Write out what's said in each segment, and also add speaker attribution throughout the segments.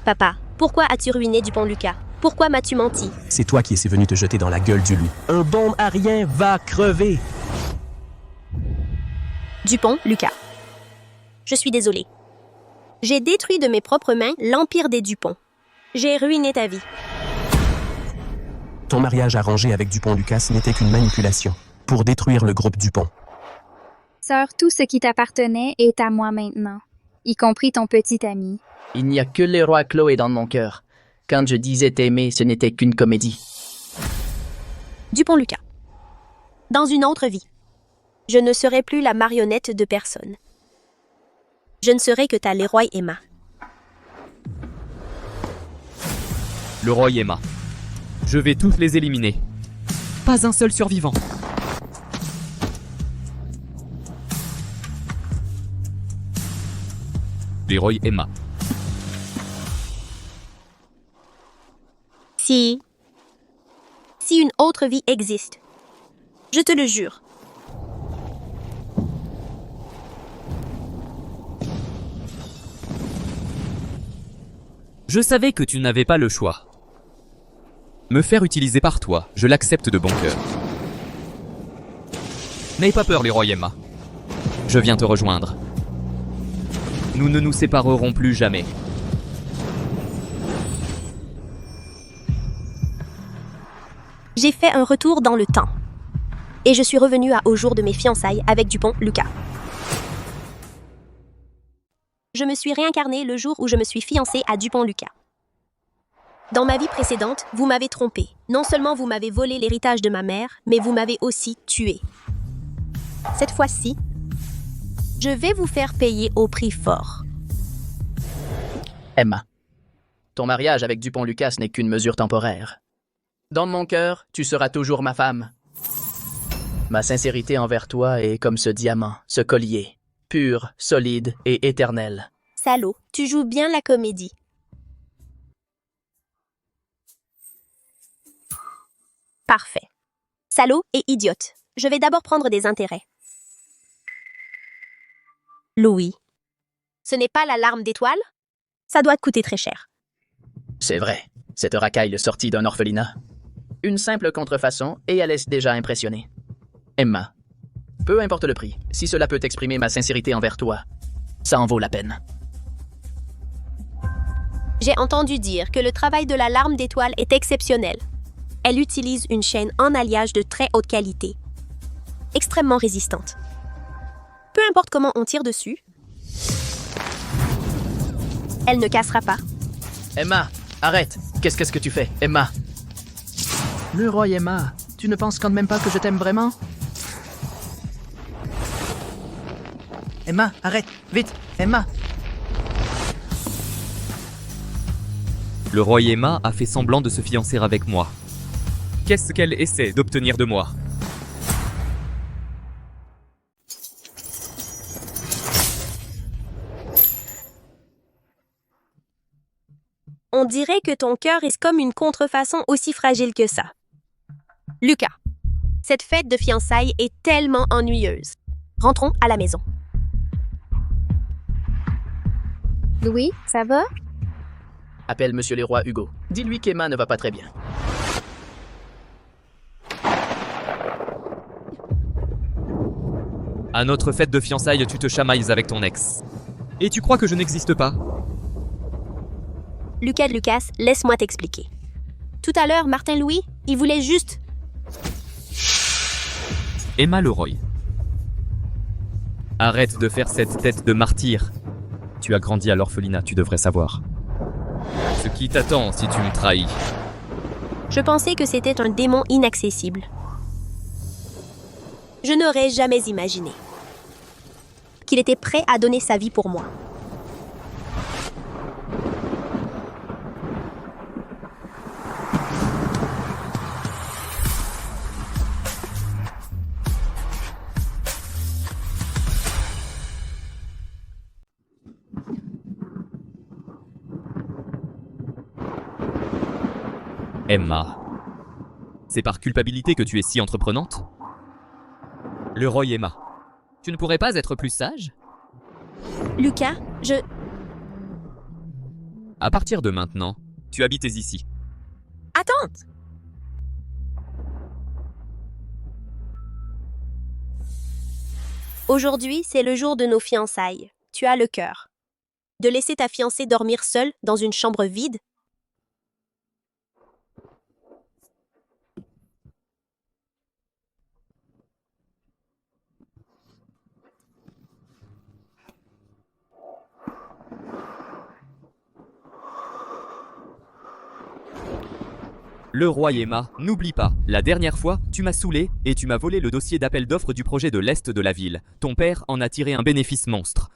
Speaker 1: Papa, pourquoi as-tu ruiné Dupont Lucas? Pourquoi m'as-tu menti?
Speaker 2: C'est toi qui es venu te jeter dans la gueule du loup. Un bon à rien va crever.
Speaker 1: Dupont Lucas. Je suis désolée. J'ai détruit de mes propres mains l'empire des Dupont. J'ai ruiné ta vie.
Speaker 2: Ton mariage arrangé avec Dupont-Lucas n'était qu'une manipulation pour détruire le groupe Dupont.
Speaker 3: Sœur, tout ce qui t'appartenait est à moi maintenant, y compris ton petit ami.
Speaker 4: Il n'y a que le roi Chloé dans mon cœur. Quand je disais t'aimer, ce n'était qu'une comédie.
Speaker 1: Dupont Lucas. Dans une autre vie, je ne serai plus la marionnette de personne. Je ne serai que ta Leroy Emma.
Speaker 5: Le roi Emma. Je vais tous les éliminer. Pas un seul survivant. Leroy Emma.
Speaker 1: Si une autre vie existe, je te le jure.
Speaker 5: Je savais que tu n'avais pas le choix. Me faire utiliser par toi, je l'accepte de bon cœur. N'aie pas peur, Leroy Emma. Je viens te rejoindre. Nous ne nous séparerons plus jamais.
Speaker 1: J'ai fait un retour dans le temps. Et je suis revenue au jour de mes fiançailles avec Dupont Lucas. Je me suis réincarnée le jour où je me suis fiancée à Dupont Lucas. Dans ma vie précédente, vous m'avez trompée. Non seulement vous m'avez volé l'héritage de ma mère, mais vous m'avez aussi tuée. Cette fois-ci, je vais vous faire payer au prix fort.
Speaker 4: Emma, ton mariage avec Dupont-Lucas n'est qu'une mesure temporaire. Dans mon cœur, tu seras toujours ma femme. Ma sincérité envers toi est comme ce diamant, ce collier, pur, solide et éternel.
Speaker 1: Salaud, tu joues bien la comédie. Parfait. Salaud et idiote. Je vais d'abord prendre des intérêts. Louis. Ce n'est pas la larme d'étoile? Ça doit te coûter très cher.
Speaker 4: C'est vrai, cette racaille sortie d'un orphelinat. Une simple contrefaçon et elle laisse déjà impressionner. Emma, peu importe le prix, si cela peut exprimer ma sincérité envers toi, ça en vaut la peine.
Speaker 1: J'ai entendu dire que le travail de la larme d'étoile est exceptionnel. Elle utilise une chaîne en alliage de très haute qualité, extrêmement résistante. Peu importe comment on tire dessus, elle ne cassera pas.
Speaker 4: Emma, arrête! Qu'est-ce que tu fais, Emma? Le roi Emma, tu ne penses quand même pas que je t'aime vraiment? Emma, arrête! Vite! Emma!
Speaker 5: Le roi Emma a fait semblant de se fiancer avec moi. Qu'est-ce qu'elle essaie d'obtenir de moi?
Speaker 1: On dirait que ton cœur est comme une contrefaçon aussi fragile que ça. Lucas, cette fête de fiançailles est tellement ennuyeuse. Rentrons à la maison.
Speaker 3: Louis, ça va?
Speaker 4: Appelle Monsieur le roi Hugo. Dis-lui qu'Emma ne va pas très bien.
Speaker 5: À notre fête de fiançailles, tu te chamailles avec ton ex. Et tu crois que je n'existe pas?
Speaker 1: Lucas, laisse-moi t'expliquer. Tout à l'heure, Martin Louis, il voulait juste...
Speaker 5: Emma Leroy. Arrête de faire cette tête de martyr. Tu as grandi à l'orphelinat, tu devrais savoir. Ce qui t'attend si tu me trahis.
Speaker 1: Je pensais que c'était un démon inaccessible. Je n'aurais jamais imaginé qu'il était prêt à donner sa vie pour moi.
Speaker 5: Emma. C'est par culpabilité que tu es si entreprenante? Le roi Emma. Tu ne pourrais pas être plus sage?
Speaker 1: Lucas,
Speaker 5: À partir de maintenant, tu habites ici.
Speaker 1: Attends! Aujourd'hui, c'est le jour de nos fiançailles. Tu as le cœur de laisser ta fiancée dormir seule dans une chambre vide?
Speaker 5: Le roi Emma, n'oublie pas, la dernière fois, tu m'as saoulé et tu m'as volé le dossier d'appel d'offres du projet de l'Est de la ville. Ton père en a tiré un bénéfice monstre.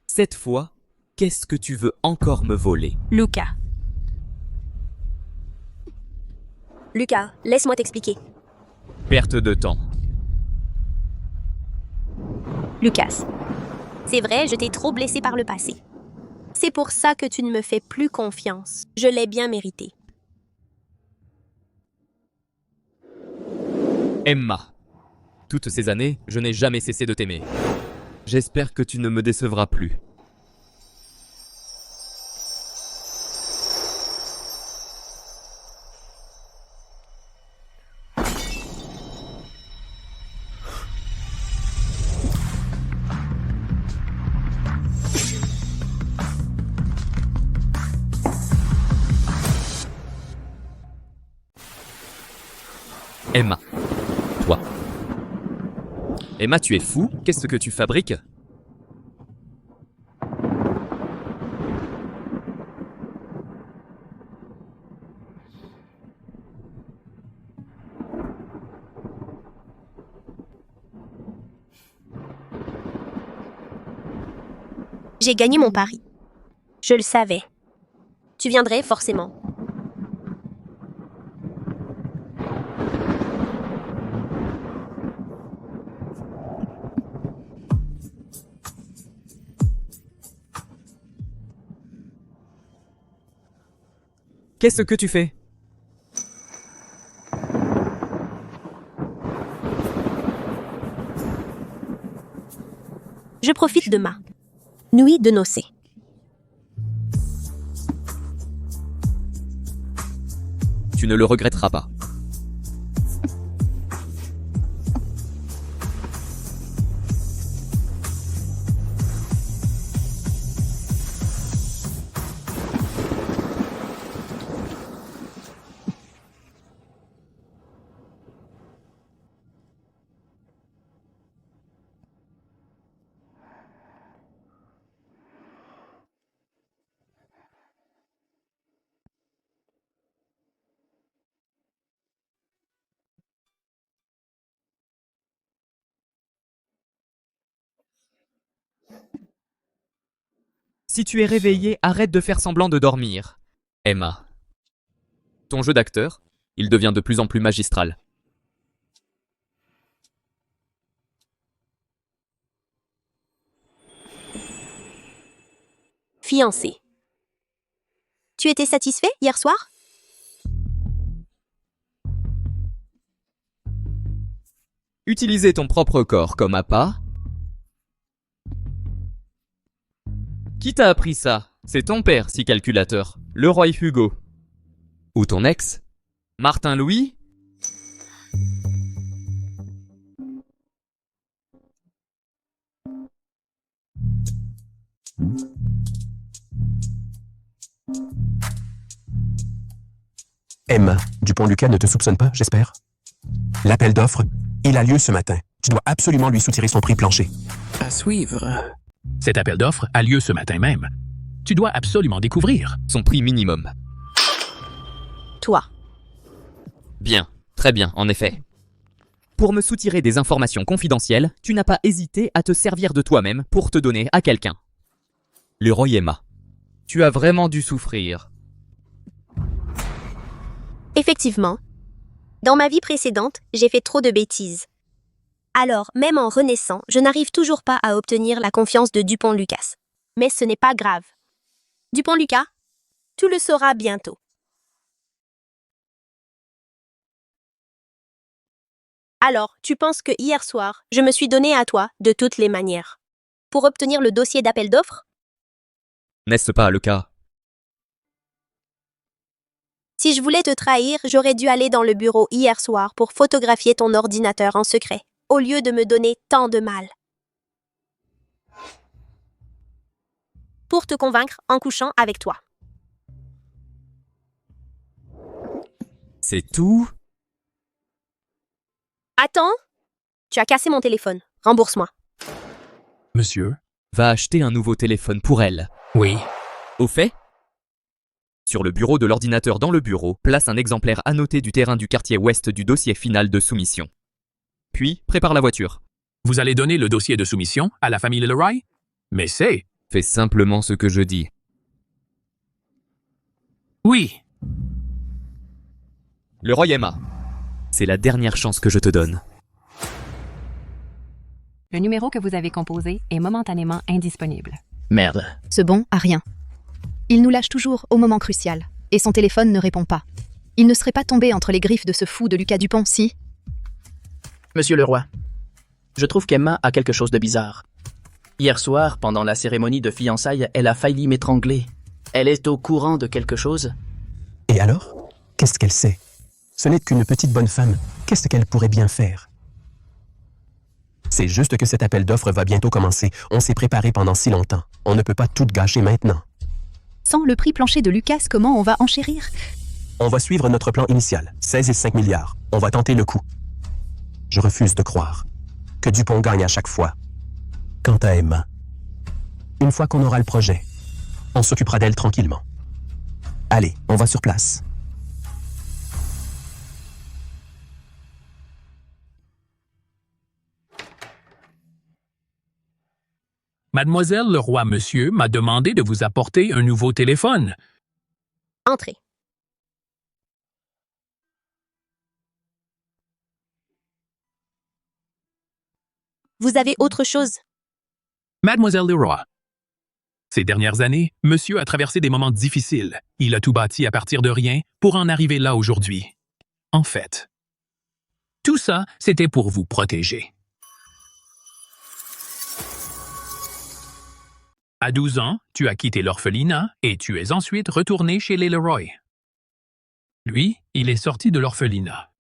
Speaker 5: Cette fois, qu'est-ce que tu veux encore me voler?
Speaker 1: Lucas. Lucas, laisse-moi t'expliquer.
Speaker 5: Perte de temps.
Speaker 1: Lucas. C'est vrai, je t'ai trop blessé par le passé. C'est pour ça que tu ne me fais plus confiance. Je l'ai bien mérité.
Speaker 5: Emma. Toutes ces années, je n'ai jamais cessé de t'aimer. J'espère que tu ne me décevras plus. Emma. Toi. Emma, tu es fou? Qu'est-ce que tu fabriques?
Speaker 1: J'ai gagné mon pari. Je le savais. Tu viendrais forcément.
Speaker 5: Qu'est-ce que tu fais?
Speaker 1: Je profite de ma nuit de noces.
Speaker 5: Tu ne le regretteras pas. Si tu es réveillé, arrête de faire semblant de dormir. Emma. Ton jeu d'acteur, il devient de plus en plus magistral.
Speaker 1: Fiancé. Tu étais satisfait hier soir?
Speaker 5: Utiliser ton propre corps comme appât? Qui t'a appris ça? C'est ton père, si calculateur. Le roi Hugo. Ou ton ex? Martin Louis?
Speaker 2: Emma, Dupont-Lucas ne te soupçonne pas, j'espère? L'appel d'offres, il a lieu ce matin. Tu dois absolument lui soutirer son prix plancher.
Speaker 6: À suivre. Cet appel d'offres a lieu ce matin même. Tu dois absolument découvrir.
Speaker 5: Son prix minimum.
Speaker 1: Toi.
Speaker 5: Bien, très bien, en effet. Pour me soutirer des informations confidentielles, tu n'as pas hésité à te servir de toi-même pour te donner à quelqu'un. Le roi Emma. Tu as vraiment dû souffrir.
Speaker 1: Effectivement. Dans ma vie précédente, j'ai fait trop de bêtises. Alors, même en renaissant, je n'arrive toujours pas à obtenir la confiance de Dupont-Lucas. Mais ce n'est pas grave. Dupont-Lucas, tu le sauras bientôt. Alors, tu penses que hier soir, je me suis donné à toi de toutes les manières. Pour obtenir le dossier d'appel d'offres?
Speaker 5: N'est-ce pas le cas?
Speaker 1: Si je voulais te trahir, j'aurais dû aller dans le bureau hier soir pour photographier ton ordinateur en secret, au lieu de me donner tant de mal. Pour te convaincre en couchant avec toi.
Speaker 5: C'est tout?
Speaker 1: Attends! Tu as cassé mon téléphone. Rembourse-moi.
Speaker 6: Monsieur?
Speaker 5: Va acheter un nouveau téléphone pour elle.
Speaker 6: Oui.
Speaker 5: Au fait? Sur le bureau de l'ordinateur dans le bureau, place un exemplaire annoté du terrain du quartier ouest du dossier final de soumission. Puis, prépare la voiture.
Speaker 6: Vous allez donner le dossier de soumission à la famille Leroy? Mais c'est...
Speaker 5: Fais simplement ce que je dis.
Speaker 6: Oui.
Speaker 5: Leroy Emma, c'est la dernière chance que je te donne.
Speaker 7: Le numéro que vous avez composé est momentanément indisponible.
Speaker 4: Merde.
Speaker 8: Ce bon a rien. Il nous lâche toujours au moment crucial, et son téléphone ne répond pas. Il ne serait pas tombé entre les griffes de ce fou de Lucas Dupont si...
Speaker 4: Monsieur Leroy, je trouve qu'Emma a quelque chose de bizarre. Hier soir, pendant la cérémonie de fiançailles, elle a failli m'étrangler. Elle est au courant de quelque chose?
Speaker 2: Et alors? Qu'est-ce qu'elle sait? Ce n'est qu'une petite bonne femme. Qu'est-ce qu'elle pourrait bien faire? C'est juste que cet appel d'offres va bientôt commencer. On s'est préparé pendant si longtemps. On ne peut pas tout gâcher maintenant.
Speaker 8: Sans le prix plancher de Lucas, comment on va enchérir?
Speaker 2: On va suivre notre plan initial, 16,5 milliards. On va tenter le coup. Je refuse de croire que Dupont gagne à chaque fois. Quant à Emma, une fois qu'on aura le projet, on s'occupera d'elle tranquillement. Allez, on va sur place.
Speaker 6: Mademoiselle Leroy, monsieur, m'a demandé de vous apporter un nouveau téléphone.
Speaker 1: Entrez. Vous avez autre chose?
Speaker 6: Mademoiselle Leroy. Ces dernières années, monsieur a traversé des moments difficiles. Il a tout bâti à partir de rien pour en arriver là aujourd'hui. En fait, tout ça, c'était pour vous protéger. À 12 ans, tu as quitté l'orphelinat et tu es ensuite retourné chez les Leroy. Lui, il est sorti de l'orphelinat.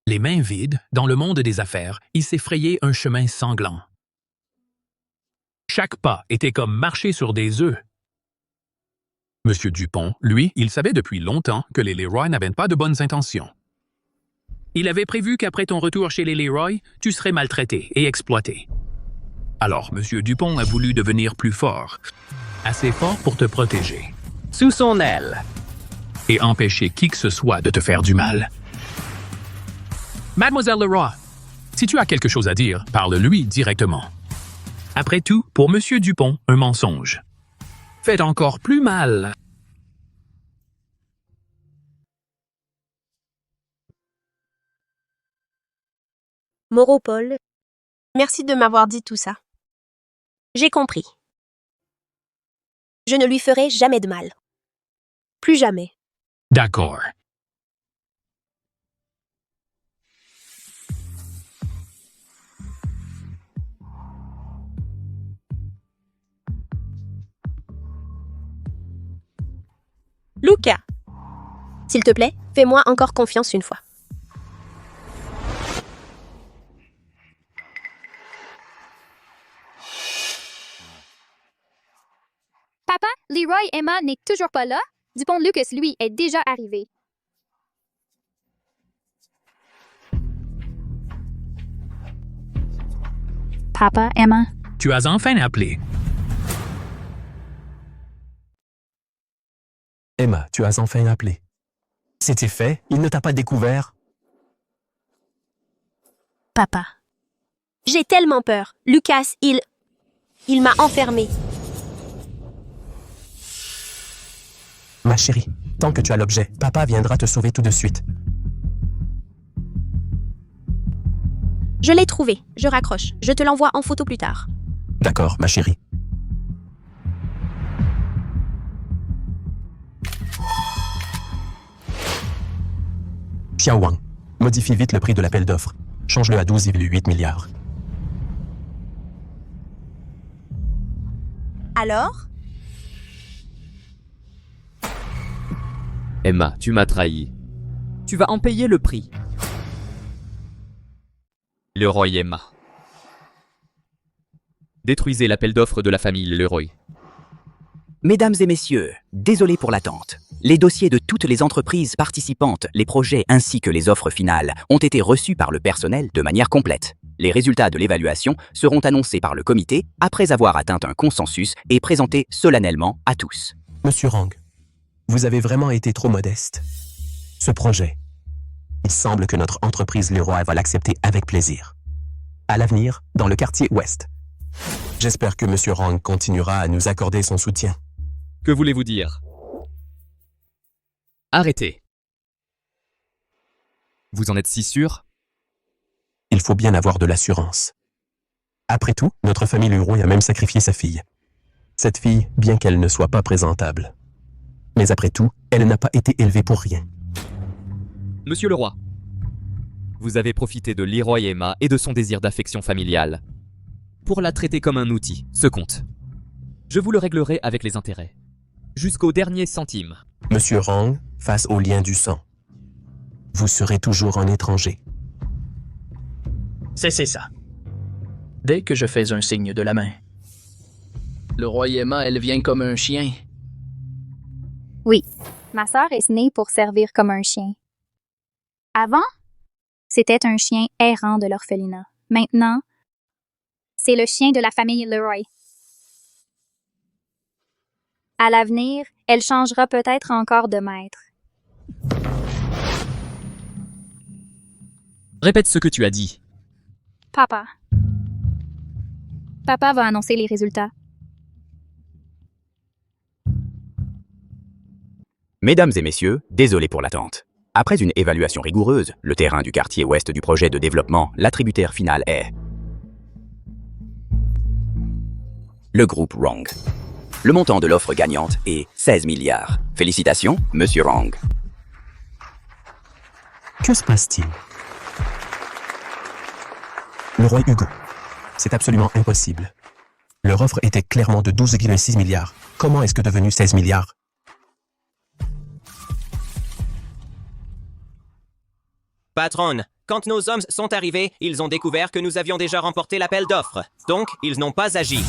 Speaker 6: Les mains vides, dans le monde des affaires, il s'est frayé un chemin sanglant. Chaque pas était comme marcher sur des œufs. Monsieur Dupont, lui, il savait depuis longtemps que les Leroy n'avaient pas de bonnes intentions. Il avait prévu qu'après ton retour chez les Leroy, tu serais maltraité et exploité. Alors, Monsieur Dupont a voulu devenir plus fort, assez fort pour te protéger,
Speaker 4: Sous son aile.
Speaker 6: et empêcher qui que ce soit de te faire du mal. Mademoiselle Leroy, si tu as quelque chose à dire, parle-lui directement. Après tout, pour Monsieur Dupont, un mensonge fait encore plus mal.
Speaker 1: Moreau Paul, merci de m'avoir dit tout ça. J'ai compris. Je ne lui ferai jamais de mal. Plus jamais.
Speaker 6: D'accord.
Speaker 1: Lucas, s'il te plaît, fais-moi encore confiance une fois.
Speaker 3: Papa, Leroy Emma n'est toujours pas là. Dupont Lucas, lui, est déjà arrivé. Papa, Emma.
Speaker 6: Tu as enfin appelé.
Speaker 2: Emma, tu as enfin appelé. C'était fait, il ne t'a pas découvert.
Speaker 1: Papa. J'ai tellement peur. Lucas, il m'a enfermé.
Speaker 2: Ma chérie, tant que tu as l'objet, papa viendra te sauver tout de suite.
Speaker 1: Je l'ai trouvé. Je raccroche. Je te l'envoie en photo plus tard.
Speaker 2: D'accord, ma chérie. Xiao Wang, modifie vite le prix de l'appel d'offres. Change-le à 12,8 milliards.
Speaker 1: Alors?
Speaker 5: Emma, tu m'as trahi. Tu vas en payer le prix. Leroy et Emma. Détruisez l'appel d'offres de la famille Leroy.
Speaker 9: Mesdames et messieurs, désolé pour l'attente. Les dossiers de toutes les entreprises participantes, les projets ainsi que les offres finales ont été reçus par le personnel de manière complète. Les résultats de l'évaluation seront annoncés par le comité après avoir atteint un consensus et présentés solennellement à tous.
Speaker 2: Monsieur Rang, vous avez vraiment été trop modeste. Ce projet, il semble que notre entreprise Leroy va l'accepter avec plaisir. À l'avenir, dans le quartier ouest. J'espère que Monsieur Rang continuera à nous accorder son soutien.
Speaker 5: Que voulez-vous dire? Arrêtez. Vous en êtes si sûr?
Speaker 2: Il faut bien avoir de l'assurance. Après tout, notre famille Leroy a même sacrifié sa fille. Cette fille, bien qu'elle ne soit pas présentable. Mais après tout, elle n'a pas été élevée pour rien.
Speaker 5: Monsieur le roi, vous avez profité de Leroy et Emma et de son désir d'affection familiale pour la traiter comme un outil, ce compte. Je vous le réglerai avec les intérêts, jusqu'au dernier centime.
Speaker 2: Monsieur Rang, face au lien du sang, vous serez toujours un étranger.
Speaker 4: C'est ça. Dès que je fais un signe de la main. Le roi et Emma, elle vient comme un chien.
Speaker 3: Oui, ma sœur est née pour servir comme un chien. Avant, c'était un chien errant de l'orphelinat. Maintenant, c'est le chien de la famille Leroy. À l'avenir, elle changera peut-être encore de maître.
Speaker 5: Répète ce que tu as dit.
Speaker 3: Papa. Papa va annoncer les résultats.
Speaker 9: Mesdames et messieurs, désolé pour l'attente. Après une évaluation rigoureuse, le terrain du quartier ouest du projet de développement, l'attributaire final est le groupe Rang. Le montant de l'offre gagnante est 16 milliards. Félicitations, Monsieur Rang.
Speaker 2: Que se passe-t-il? Le roi Hugo. C'est absolument impossible. Leur offre était clairement de 12,6 milliards. Comment est-ce que devenu 16 milliards?
Speaker 10: Patronne, quand nos hommes sont arrivés, ils ont découvert que nous avions déjà remporté l'appel d'offres. Donc, ils n'ont pas agi.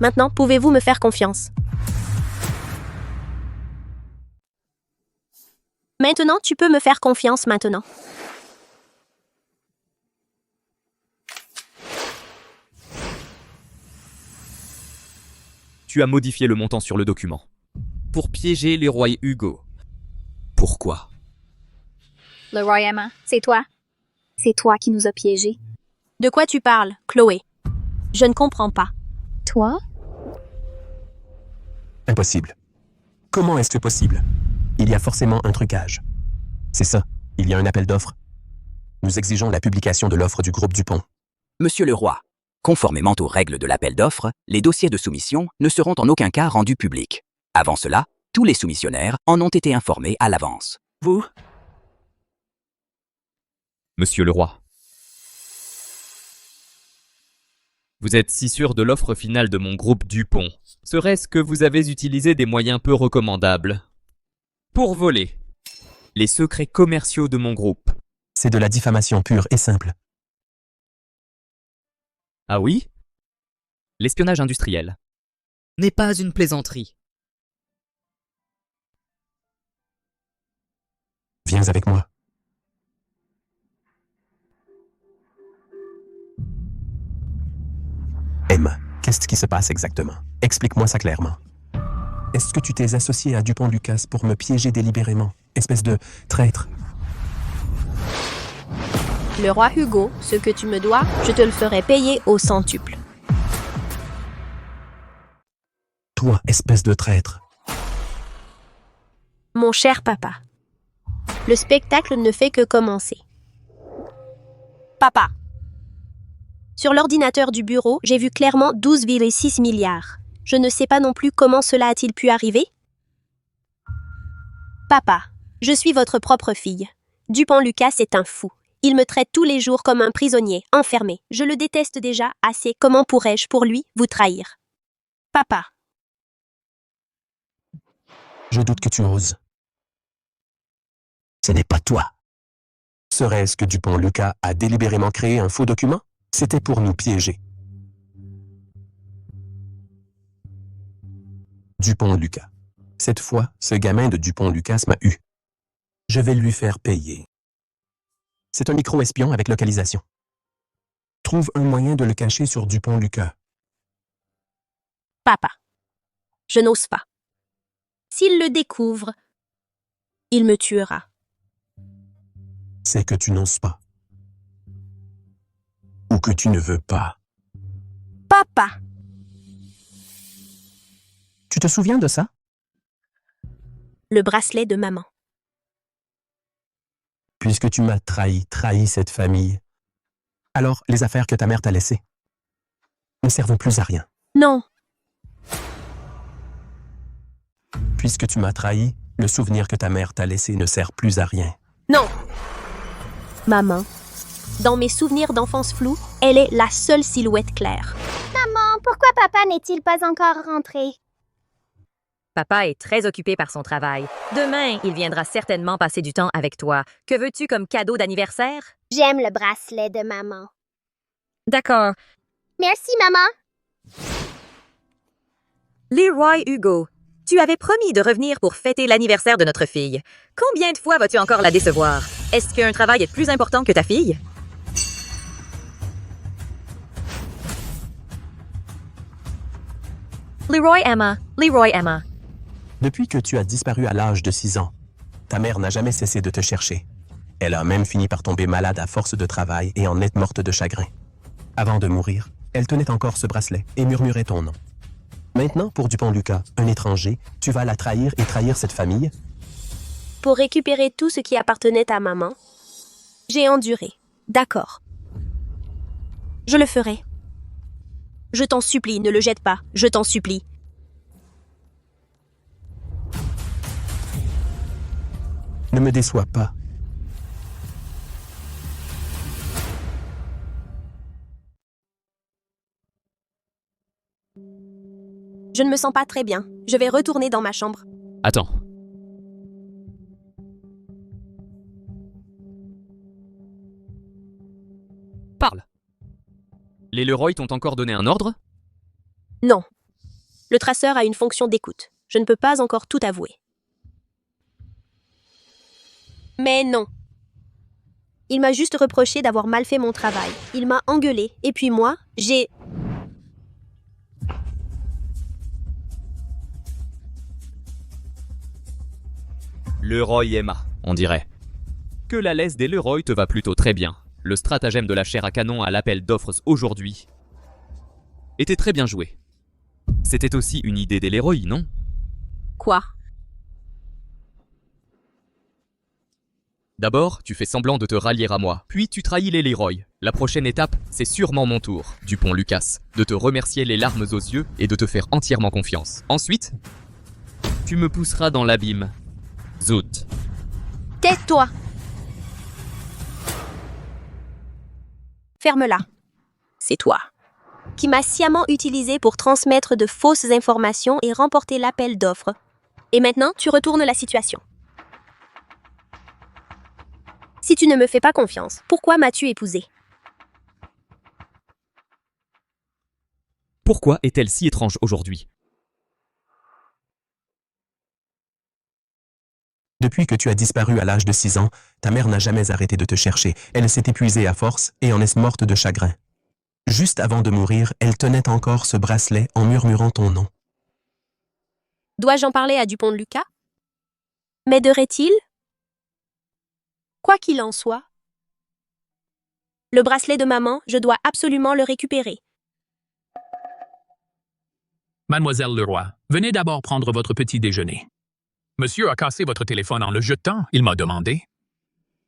Speaker 1: Maintenant, pouvez-vous me faire confiance? Maintenant, tu peux me faire confiance maintenant.
Speaker 5: Tu as modifié le montant sur le document. Pour piéger Leroy Hugo. Pourquoi?
Speaker 3: Leroy Emma, c'est toi. C'est toi qui nous as piégés.
Speaker 1: De quoi tu parles, Chloé? Je ne comprends pas.
Speaker 3: Toi?
Speaker 2: Impossible. Comment est-ce possible? Il y a forcément un trucage. C'est ça, il y a un appel d'offres. Nous exigeons la publication de l'offre du groupe Dupont.
Speaker 9: Monsieur le roi, conformément aux règles de l'appel d'offres, les dossiers de soumission ne seront en aucun cas rendus publics. Avant cela, tous les soumissionnaires en ont été informés à l'avance.
Speaker 10: Vous?
Speaker 5: Monsieur le roi. Vous êtes si sûr de l'offre finale de mon groupe Dupont. Serait-ce que vous avez utilisé des moyens peu recommandables pour voler les secrets commerciaux de mon groupe?
Speaker 2: C'est de la diffamation pure et simple.
Speaker 5: Ah oui? L'espionnage industriel n'est pas une plaisanterie.
Speaker 2: Viens avec moi. Emma, qu'est-ce qui se passe exactement? Explique-moi ça clairement. Est-ce que tu t'es associé à Dupont-Lucas pour me piéger délibérément? Espèce de traître.
Speaker 1: Le roi Hugo, ce que tu me dois, je te le ferai payer au centuple.
Speaker 2: Toi, espèce de traître.
Speaker 1: Mon cher papa, le spectacle ne fait que commencer. Papa, Sur l'ordinateur du bureau, j'ai vu clairement 12,6 milliards. Je ne sais pas non plus comment cela a-t-il pu arriver. Papa, je suis votre propre fille. Dupont-Lucas est un fou. Il me traite tous les jours comme un prisonnier, enfermé. Je le déteste déjà assez. Comment pourrais-je, pour lui, vous trahir? Papa.
Speaker 2: Je doute que tu oses. Ce n'est pas toi. Serait-ce que Dupont-Lucas a délibérément créé un faux document? C'était pour nous piéger. Dupont-Lucas. Cette fois, ce gamin de Dupont-Lucas m'a eu. Je vais lui faire payer. C'est un micro-espion avec localisation. Trouve un moyen de le cacher sur Dupont-Lucas.
Speaker 1: Papa. Je n'ose pas. S'il le découvre, il me tuera.
Speaker 2: C'est que tu n'oses pas. Ou que tu ne veux pas.
Speaker 1: Papa.
Speaker 2: Tu te souviens de ça?
Speaker 1: Le bracelet de maman.
Speaker 2: Puisque tu m'as trahi cette famille, alors les affaires que ta mère t'a laissées ne servent plus à rien.
Speaker 1: Non.
Speaker 2: Puisque tu m'as trahi, le souvenir que ta mère t'a laissé ne sert plus à rien.
Speaker 1: Non. Maman. Dans mes souvenirs d'enfance floue, elle est la seule silhouette claire.
Speaker 11: Maman, pourquoi papa n'est-il pas encore rentré?
Speaker 7: Papa est très occupé par son travail. Demain, il viendra certainement passer du temps avec toi. Que veux-tu comme cadeau d'anniversaire?
Speaker 11: J'aime le bracelet de maman.
Speaker 7: D'accord.
Speaker 11: Merci, maman.
Speaker 7: Leroy Hugo, tu avais promis de revenir pour fêter l'anniversaire de notre fille. Combien de fois vas-tu encore la décevoir? Est-ce qu'un travail est plus important que ta fille? Leroy Emma.
Speaker 2: Depuis que tu as disparu à l'âge de 6 ans, ta mère n'a jamais cessé de te chercher. Elle a même fini par tomber malade à force de travail et en est morte de chagrin. Avant de mourir, elle tenait encore ce bracelet et murmurait ton nom. Maintenant, pour Dupont-Lucas, un étranger, tu vas la trahir et trahir cette famille?
Speaker 1: Pour récupérer tout ce qui appartenait à maman, j'ai enduré. D'accord. Je le ferai. Je t'en supplie, ne le jette pas. Je t'en supplie.
Speaker 2: Ne me déçois pas.
Speaker 1: Je ne me sens pas très bien. Je vais retourner dans ma chambre.
Speaker 5: Attends. Parle. Les Leroy t'ont encore donné un ordre?
Speaker 1: Non. Le traceur a une fonction d'écoute. Je ne peux pas encore tout avouer. Mais non. Il m'a juste reproché d'avoir mal fait mon travail. Il m'a engueulé. Et puis moi, j'ai...
Speaker 5: Leroy Emma, on dirait. Que la laisse des Leroy te va plutôt très bien. Le stratagème de la chair à canon à l'appel d'offres aujourd'hui était très bien joué. C'était aussi une idée des Leroy, non?
Speaker 1: Quoi?
Speaker 5: D'abord, tu fais semblant de te rallier à moi, puis tu trahis les Leroy. La prochaine étape, c'est sûrement mon tour, Dupont-Lucas, de te remercier les larmes aux yeux et de te faire entièrement confiance. Ensuite, tu me pousseras dans l'abîme. Zout.
Speaker 1: Tais-toi! Ferme-la. C'est toi. Qui m'a sciemment utilisé pour transmettre de fausses informations et remporter l'appel d'offres. Et maintenant, tu retournes la situation. Si tu ne me fais pas confiance, pourquoi m'as-tu épousée?
Speaker 5: Pourquoi est-elle si étrange aujourd'hui?
Speaker 2: Depuis que tu as disparu à l'âge de 6 ans, ta mère n'a jamais arrêté de te chercher. Elle s'est épuisée à force et en est morte de chagrin. Juste avant de mourir, elle tenait encore ce bracelet en murmurant ton nom.
Speaker 1: Dois-je en parler à Dupont-Lucas? M'aiderait-il? Quoi qu'il en soit, le bracelet de maman, je dois absolument le récupérer.
Speaker 6: Mademoiselle Leroy, venez d'abord prendre votre petit déjeuner. Monsieur a cassé votre téléphone en le jetant. Il m'a demandé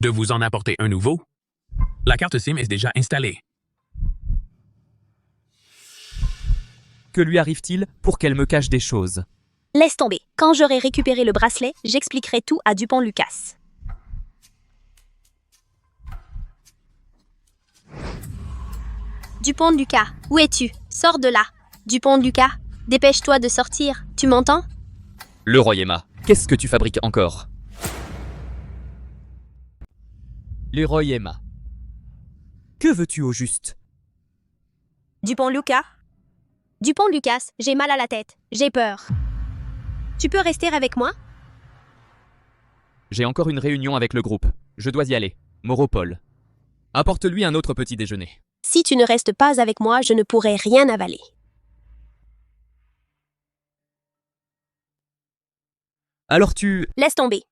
Speaker 6: de vous en apporter un nouveau. La carte SIM est déjà installée.
Speaker 5: Que lui arrive-t-il pour qu'elle me cache des choses?
Speaker 1: Laisse tomber. Quand j'aurai récupéré le bracelet, j'expliquerai tout à Dupont-Lucas. Dupont-Lucas, où es-tu? Sors de là. Dupont-Lucas, dépêche-toi de sortir. Tu m'entends?
Speaker 5: Leroy Emma, qu'est-ce que tu fabriques encore? Leroy Emma. Que veux-tu au juste?
Speaker 1: Dupont-Lucas? Dupont-Lucas, j'ai mal à la tête. J'ai peur. Tu peux rester avec moi?
Speaker 5: J'ai encore une réunion avec le groupe. Je dois y aller. Moropole. Apporte-lui un autre petit déjeuner.
Speaker 1: Si tu ne restes pas avec moi, je ne pourrai rien avaler.
Speaker 5: Alors tu...
Speaker 1: Laisse tomber.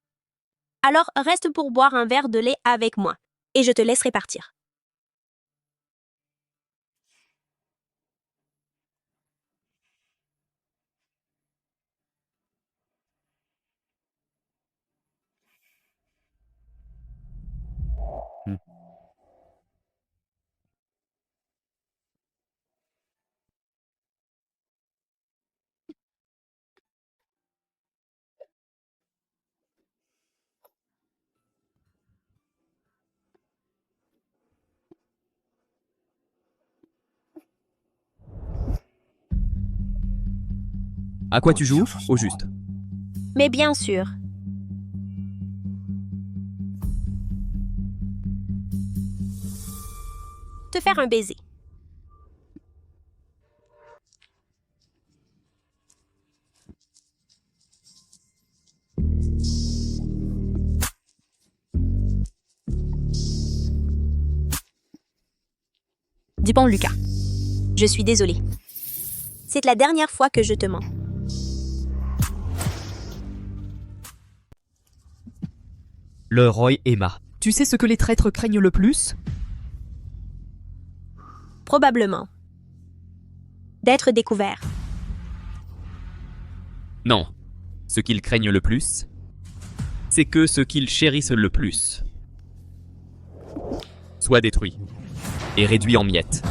Speaker 1: Alors reste pour boire un verre de lait avec moi, et je te laisserai partir.
Speaker 5: À quoi tu joues? Au juste.
Speaker 1: Mais bien sûr. Te faire un baiser. Dupont-Lucas. Je suis désolée. C'est la dernière fois que je te mens.
Speaker 5: Leroy Emma. Tu sais ce que les traîtres craignent le plus?
Speaker 1: Probablement. D'être découvert.
Speaker 5: Non. Ce qu'ils craignent le plus, c'est que ce qu'ils chérissent le plus soit détruit et réduit en miettes.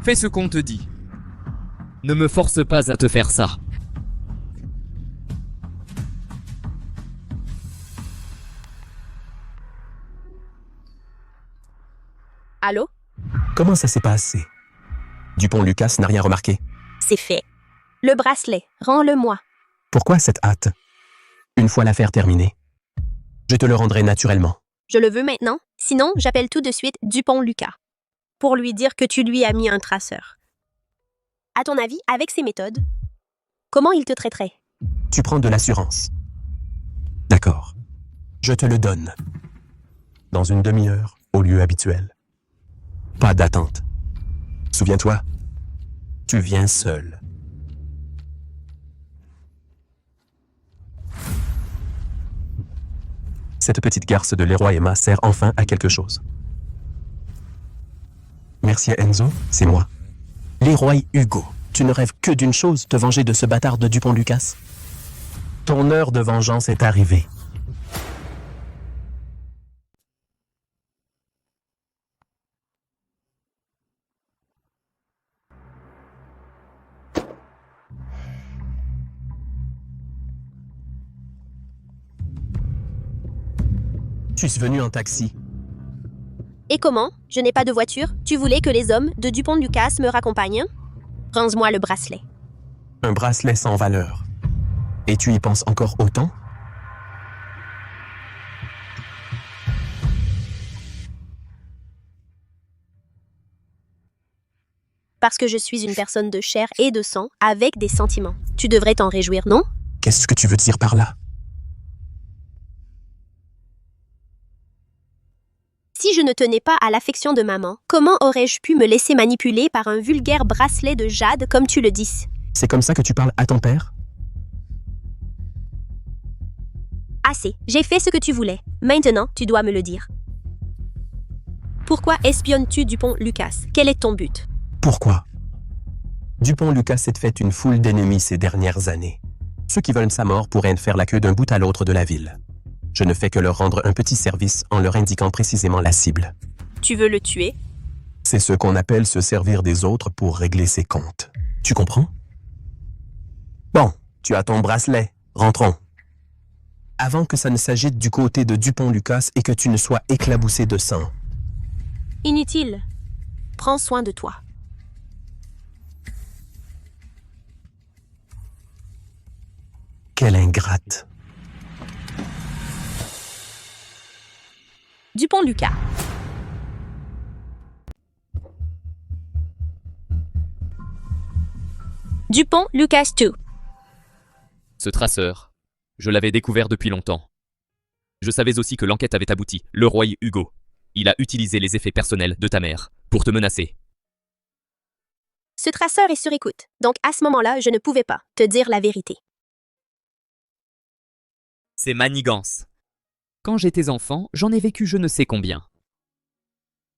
Speaker 5: Fais ce qu'on te dit. Ne me force pas à te faire ça.
Speaker 1: Allô?
Speaker 2: Comment ça s'est passé? Dupont-Lucas n'a rien remarqué.
Speaker 1: C'est fait. Le bracelet, rends-le-moi.
Speaker 2: Pourquoi cette hâte? Une fois l'affaire terminée, je te le rendrai naturellement.
Speaker 1: Je le veux maintenant, sinon j'appelle tout de suite Dupont-Lucas pour lui dire que tu lui as mis un traceur. À ton avis, avec ces méthodes, comment il te traiterait?
Speaker 2: Tu prends de l'assurance. D'accord. Je te le donne. Dans une demi-heure, au lieu habituel. Pas d'attente. Souviens-toi, tu viens seul. Cette petite garce de Leroy Emma sert enfin à quelque chose. Merci à Enzo, c'est moi. Leroy Hugo, tu ne rêves que d'une chose, te venger de ce bâtard de Dupont-Lucas. Ton heure de vengeance est arrivée. Tu es venu en taxi.
Speaker 1: Et comment? Je n'ai pas de voiture. Tu voulais que les hommes de Dupont-Lucas me raccompagnent? Rends-moi le bracelet.
Speaker 2: Un bracelet sans valeur. Et tu y penses encore autant?
Speaker 1: Parce que je suis une personne de chair et de sang, avec des sentiments. Tu devrais t'en réjouir, non?
Speaker 2: Qu'est-ce que tu veux dire par là?
Speaker 1: Si je ne tenais pas à l'affection de maman, comment aurais-je pu me laisser manipuler par un vulgaire bracelet de jade comme tu le dis?
Speaker 2: C'est comme ça que tu parles à ton père?
Speaker 1: Assez, j'ai fait ce que tu voulais. Maintenant, tu dois me le dire. Pourquoi espionnes-tu Dupont-Lucas? Quel est ton but?
Speaker 2: Pourquoi? Dupont-Lucas s'est fait une foule d'ennemis ces dernières années. Ceux qui veulent sa mort pourraient faire la queue d'un bout à l'autre de la ville. Je ne fais que leur rendre un petit service en leur indiquant précisément la cible.
Speaker 1: Tu veux le tuer?
Speaker 2: C'est ce qu'on appelle se servir des autres pour régler ses comptes. Tu comprends? Bon, tu as ton bracelet. Rentrons. Avant que ça ne s'agite du côté de Dupont-Lucas et que tu ne sois éclaboussé de sang.
Speaker 1: Inutile. Prends soin de toi.
Speaker 2: Quelle ingrate.
Speaker 1: Dupont-Lucas. Dupont-Lucas 2.
Speaker 5: Ce traceur, je l'avais découvert depuis longtemps. Je savais aussi que l'enquête avait abouti. Le roi Hugo. Il a utilisé les effets personnels de ta mère pour te menacer.
Speaker 1: Ce traceur est sur écoute, donc à ce moment-là, je ne pouvais pas te dire la vérité.
Speaker 5: C'est manigance. Quand j'étais enfant, j'en ai vécu je ne sais combien.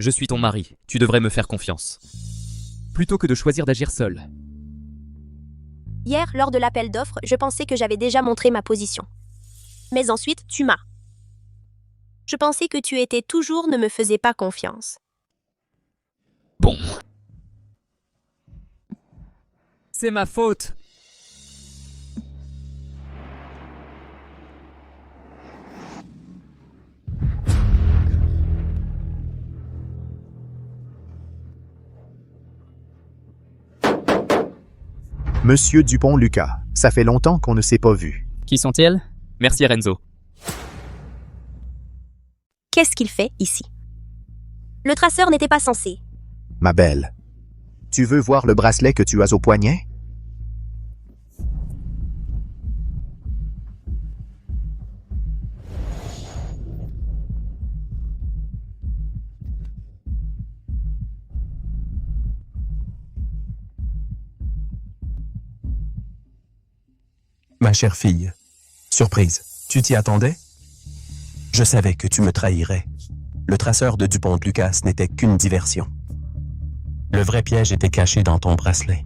Speaker 5: Je suis ton mari, tu devrais me faire confiance. Plutôt que de choisir d'agir seul.
Speaker 1: Hier, lors de l'appel d'offres, je pensais que j'avais déjà montré ma position. Mais ensuite, tu m'as. Je pensais que tu étais toujours ne me faisais pas confiance.
Speaker 5: Bon. C'est ma faute.
Speaker 12: Monsieur Dupont-Lucas, ça fait longtemps qu'on ne s'est pas vu.
Speaker 5: Qui sont-ils? Merci Renzo.
Speaker 1: Qu'est-ce qu'il fait ici? Le traceur n'était pas censé.
Speaker 12: Ma belle, tu veux voir le bracelet que tu as au poignet?
Speaker 2: Ma chère fille, surprise, tu t'y attendais? Je savais que tu me trahirais. Le traceur de Dupont-Lucas n'était qu'une diversion. Le vrai piège était caché dans ton bracelet.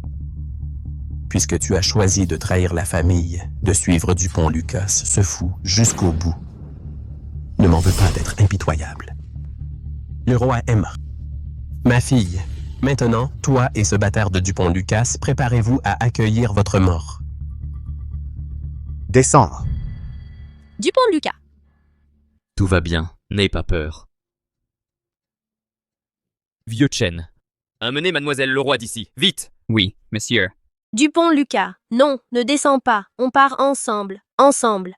Speaker 2: Puisque tu as choisi de trahir la famille, de suivre Dupont-Lucas, ce fou, jusqu'au bout. Ne m'en veux pas d'être impitoyable. Le roi aima. Ma fille, maintenant, toi et ce bâtard de Dupont-Lucas, préparez-vous à accueillir votre mort.
Speaker 12: Descends.
Speaker 1: Dupont-Lucas.
Speaker 5: Tout va bien, n'aie pas peur. Vieux Chen. Amenez mademoiselle Leroy d'ici, vite! Oui, monsieur.
Speaker 1: Dupont-Lucas. Non, ne descends pas. On part ensemble. Ensemble.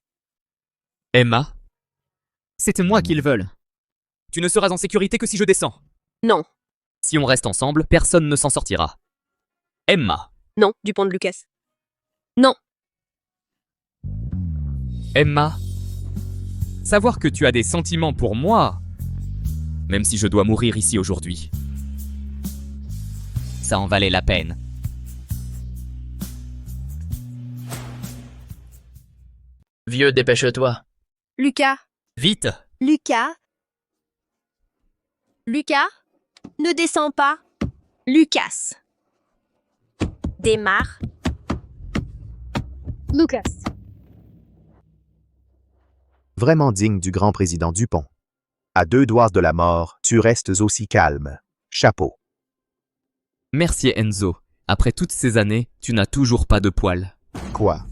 Speaker 5: Emma? C'est moi qu'ils veulent. Tu ne seras en sécurité que si je descends.
Speaker 1: Non.
Speaker 5: Si on reste ensemble, personne ne s'en sortira. Emma.
Speaker 1: Non, Dupont-Lucas. Non.
Speaker 5: Emma. Savoir que tu as des sentiments pour moi, même si je dois mourir ici aujourd'hui, ça en valait la peine.
Speaker 4: Vieux, dépêche-toi.
Speaker 1: Lucas.
Speaker 5: Vite!
Speaker 1: Lucas. Lucas. Ne descends pas. Lucas. Démarre.
Speaker 3: Lucas.
Speaker 12: Vraiment digne du grand président Dupont. À 2 doigts de la mort, tu restes aussi calme. Chapeau.
Speaker 5: Merci Enzo. Après toutes ces années, tu n'as toujours pas de poils.
Speaker 12: Quoi?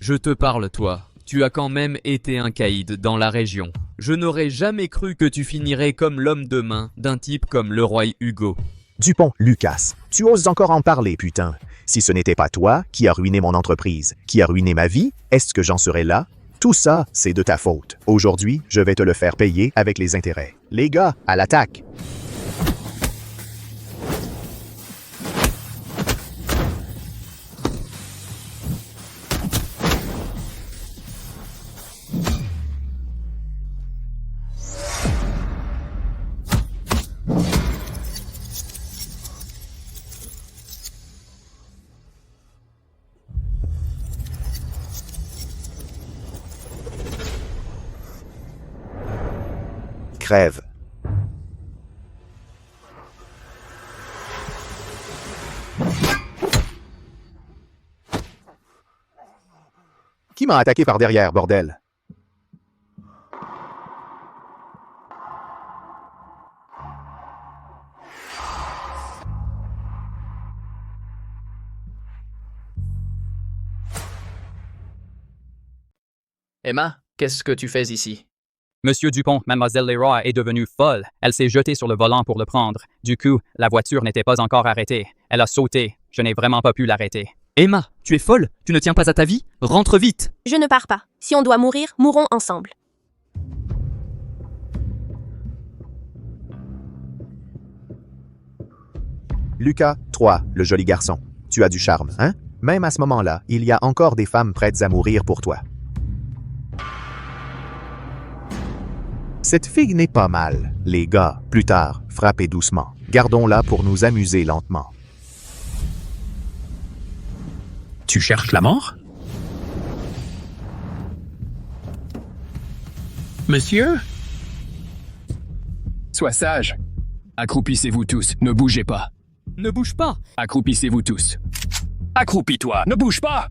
Speaker 5: Je te parle, toi. Tu as quand même été un caïd dans la région. Je n'aurais jamais cru que tu finirais comme l'homme de main d'un type comme le roi Hugo.
Speaker 12: Dupont-Lucas, tu oses encore en parler, putain. Si ce n'était pas toi qui a ruiné mon entreprise, qui a ruiné ma vie, est-ce que j'en serais là? Tout ça, c'est de ta faute. Aujourd'hui, je vais te le faire payer avec les intérêts. Les gars, à l'attaque! Crève. Qui m'a attaqué par derrière, bordel?
Speaker 4: Emma, qu'est-ce que tu fais ici?
Speaker 13: Monsieur Dupont, mademoiselle Leroy est devenue folle. Elle s'est jetée sur le volant pour le prendre. Du coup, la voiture n'était pas encore arrêtée. Elle a sauté. Je n'ai vraiment pas pu l'arrêter.
Speaker 5: Emma, tu es folle? Tu ne tiens pas à ta vie? Rentre vite!
Speaker 1: Je ne pars pas. Si on doit mourir, mourons ensemble.
Speaker 12: Lucas, toi, le joli garçon, tu as du charme, hein? Même à ce moment-là, il y a encore des femmes prêtes à mourir pour toi. Cette fille n'est pas mal. Les gars, plus tard, frappez doucement. Gardons-la pour nous amuser lentement.
Speaker 6: Tu cherches la mort? Monsieur?
Speaker 14: Sois sage. Accroupissez-vous tous, ne bougez pas.
Speaker 5: Ne bouge pas!
Speaker 14: Accroupissez-vous tous. Accroupis-toi, ne bouge pas!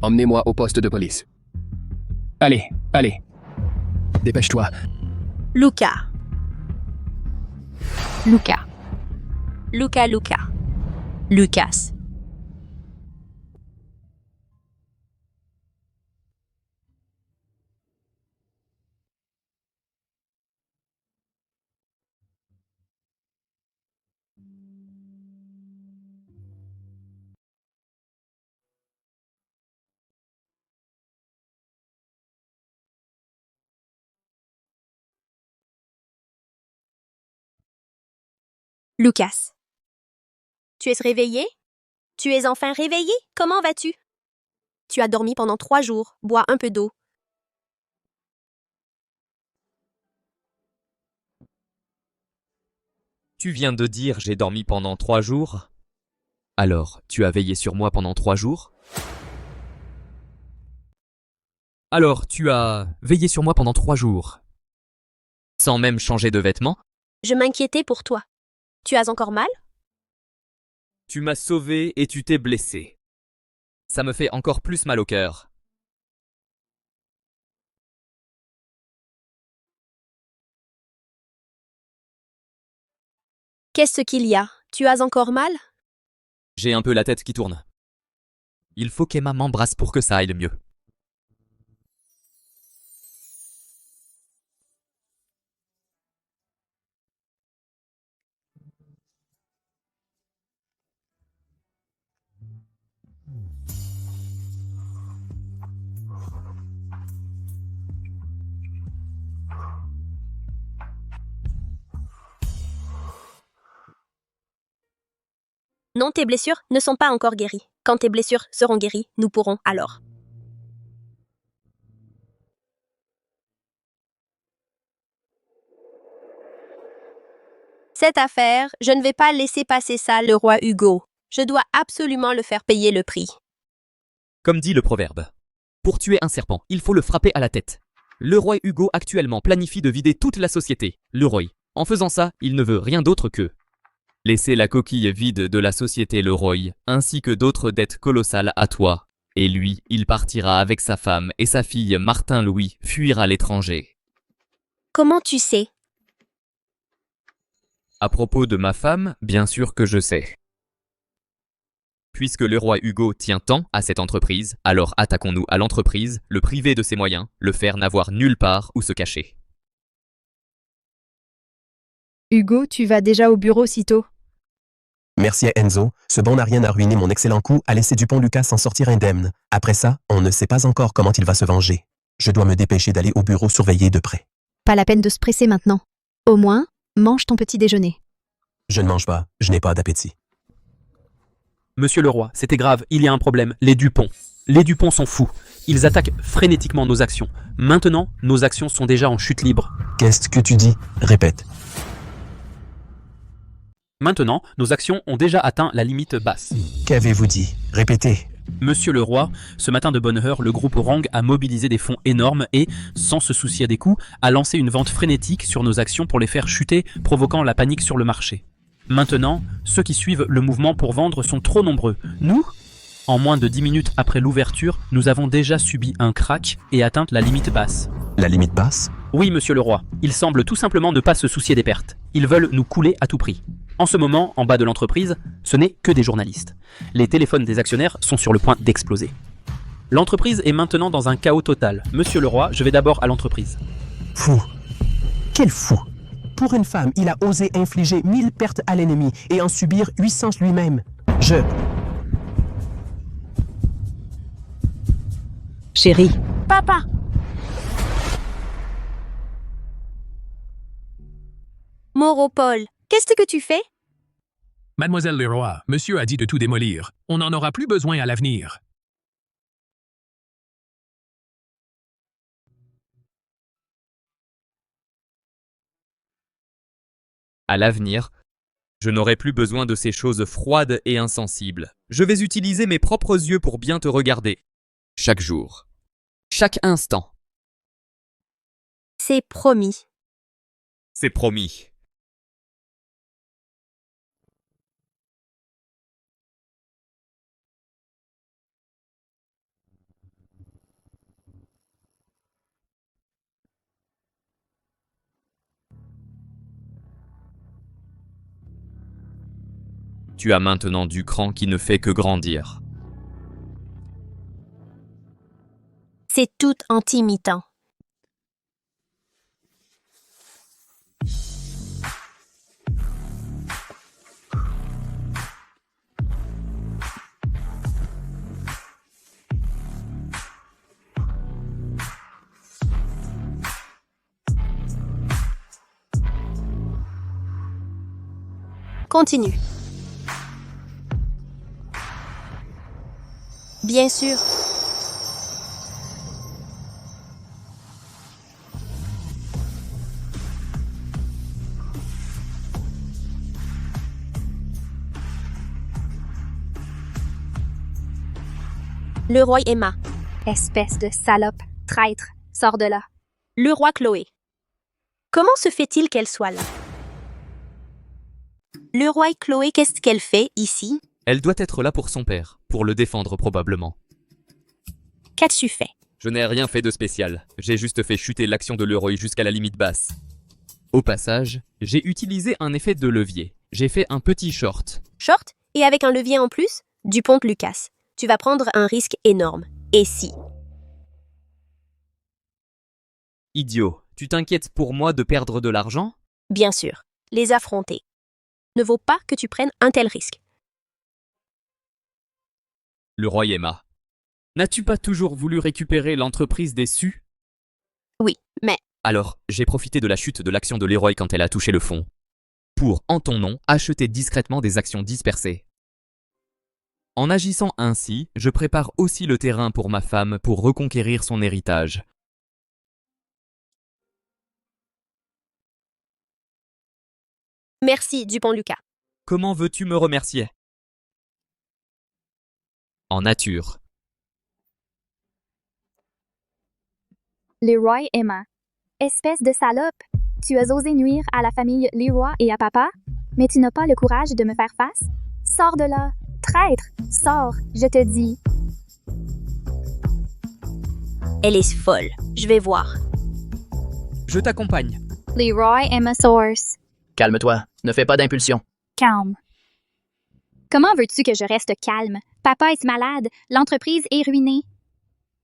Speaker 14: Emmenez-moi au poste de police. Allez, allez. Dépêche-toi.
Speaker 1: Lucas.
Speaker 3: Lucas.
Speaker 1: Lucas. Lucas. Lucas. Tu es réveillé? Tu es enfin réveillé? Comment vas-tu? Tu as dormi pendant 3 jours. Bois un peu d'eau.
Speaker 5: Tu viens de dire j'ai dormi pendant 3 jours? Alors, tu as veillé sur moi pendant 3 jours? Alors, tu as veillé sur moi pendant 3 jours? Sans même changer de vêtements?
Speaker 1: Je m'inquiétais pour toi. Tu as encore mal?
Speaker 5: Tu m'as sauvé et tu t'es blessé. Ça me fait encore plus mal au cœur.
Speaker 1: Qu'est-ce qu'il y a? Tu as encore mal?
Speaker 5: J'ai un peu la tête qui tourne. Il faut qu'Emma m'embrasse pour que ça aille mieux.
Speaker 1: Non, tes blessures ne sont pas encore guéries. Quand tes blessures seront guéries, nous pourrons alors. Cette affaire, je ne vais pas laisser passer ça, le roi Hugo. Je dois absolument le faire payer le prix.
Speaker 5: Comme dit le proverbe. Pour tuer un serpent, il faut le frapper à la tête. Le roi Hugo actuellement planifie de vider toute la société, le roi. En faisant ça, il ne veut rien d'autre que laisser la coquille vide de la société Leroy, ainsi que d'autres dettes colossales à toi. Et lui, il partira avec sa femme et sa fille Martin-Louis fuir à l'étranger.
Speaker 1: Comment tu sais?
Speaker 5: À propos de ma femme, bien sûr que je sais. Puisque le roi Hugo tient tant à cette entreprise, alors attaquons-nous à l'entreprise, le priver de ses moyens, le faire n'avoir nulle part où se cacher.
Speaker 8: Hugo, tu vas déjà au bureau si tôt?
Speaker 2: Merci à Enzo, ce bon n'a rien à ruiner mon excellent coup à laisser Dupont Lucas s'en sortir indemne. Après ça, on ne sait pas encore comment il va se venger. Je dois me dépêcher d'aller au bureau surveiller de près.
Speaker 8: Pas la peine de se presser maintenant. Au moins, mange ton petit déjeuner.
Speaker 2: Je ne mange pas, je n'ai pas d'appétit.
Speaker 15: Monsieur le roi, c'était grave, il y a un problème, les Dupont. Les Dupont sont fous. Ils attaquent frénétiquement nos actions. Maintenant, nos actions sont déjà en chute libre.
Speaker 2: Qu'est-ce que tu dis? Répète.
Speaker 15: Maintenant, nos actions ont déjà atteint la limite basse.
Speaker 2: Qu'avez-vous dit? Répétez.
Speaker 15: Monsieur le roi, ce matin de bonne heure, le groupe Orang a mobilisé des fonds énormes et, sans se soucier des coûts, a lancé une vente frénétique sur nos actions pour les faire chuter, provoquant la panique sur le marché. Maintenant, ceux qui suivent le mouvement pour vendre sont trop nombreux. Nous, en moins de 10 minutes après l'ouverture, nous avons déjà subi un crack et atteint la limite basse.
Speaker 2: La limite basse?
Speaker 15: Oui, monsieur le roi. Ils semblent tout simplement ne pas se soucier des pertes. Ils veulent nous couler à tout prix. En ce moment, en bas de l'entreprise, ce n'est que des journalistes. Les téléphones des actionnaires sont sur le point d'exploser. L'entreprise est maintenant dans un chaos total. Monsieur le roi, je vais d'abord à l'entreprise.
Speaker 2: Fou. Quel fou. Pour une femme, il a osé infliger 1000 pertes à l'ennemi et en subir 800 lui-même.
Speaker 7: Chérie,
Speaker 1: Papa! Moropole, qu'est-ce que tu fais?
Speaker 6: Mademoiselle Leroy, monsieur a dit de tout démolir. On n'en aura plus besoin à l'avenir.
Speaker 5: À l'avenir, je n'aurai plus besoin de ces choses froides et insensibles. Je vais utiliser mes propres yeux pour bien te regarder. Chaque jour. Chaque instant.
Speaker 1: C'est promis.
Speaker 5: C'est promis. Tu as maintenant du cran qui ne fait que grandir.
Speaker 1: C'est tout anti-imitant. Continue. Bien sûr. Le roi Emma.
Speaker 3: Espèce de salope, traître, sors de là.
Speaker 1: Le roi Chloé. Comment se fait-il qu'elle soit là? Le roi Chloé, qu'est-ce qu'elle fait ici?
Speaker 5: Elle doit être là pour son père, pour le défendre probablement.
Speaker 1: Qu'as-tu fait?
Speaker 5: Je n'ai rien fait de spécial, j'ai juste fait chuter l'action de l'Eroy jusqu'à la limite basse. Au passage, j'ai utilisé un effet de levier. J'ai fait un petit short.
Speaker 1: Short? Et avec un levier en plus? Dupont Lucas. Tu vas prendre un risque énorme. Et si?
Speaker 5: Idiot, tu t'inquiètes pour moi de perdre de l'argent?
Speaker 1: Bien sûr, les affronter. Ne vaut pas que tu prennes un tel risque.
Speaker 5: Le roi Emma. N'as-tu pas toujours voulu récupérer l'entreprise des Sus?
Speaker 1: Oui, mais...
Speaker 5: Alors, j'ai profité de la chute de l'action de l'Héroï quand elle a touché le fond, pour, en ton nom, acheter discrètement des actions dispersées. En agissant ainsi, je prépare aussi le terrain pour ma femme pour reconquérir son héritage.
Speaker 1: Merci, Dupont Lucas.
Speaker 5: Comment veux-tu me remercier? En nature.
Speaker 3: Leroy Emma. Espèce de salope. Tu as osé nuire à la famille Leroy et à papa, mais tu n'as pas le courage de me faire face? Sors de là. Traître. Sors, je te dis.
Speaker 1: Elle est folle. Je vais voir.
Speaker 5: Je t'accompagne.
Speaker 3: Leroy Emma Source.
Speaker 4: Calme-toi, ne fais pas d'impulsion.
Speaker 3: Calme. Comment veux-tu que je reste calme? Papa est malade, l'entreprise est ruinée.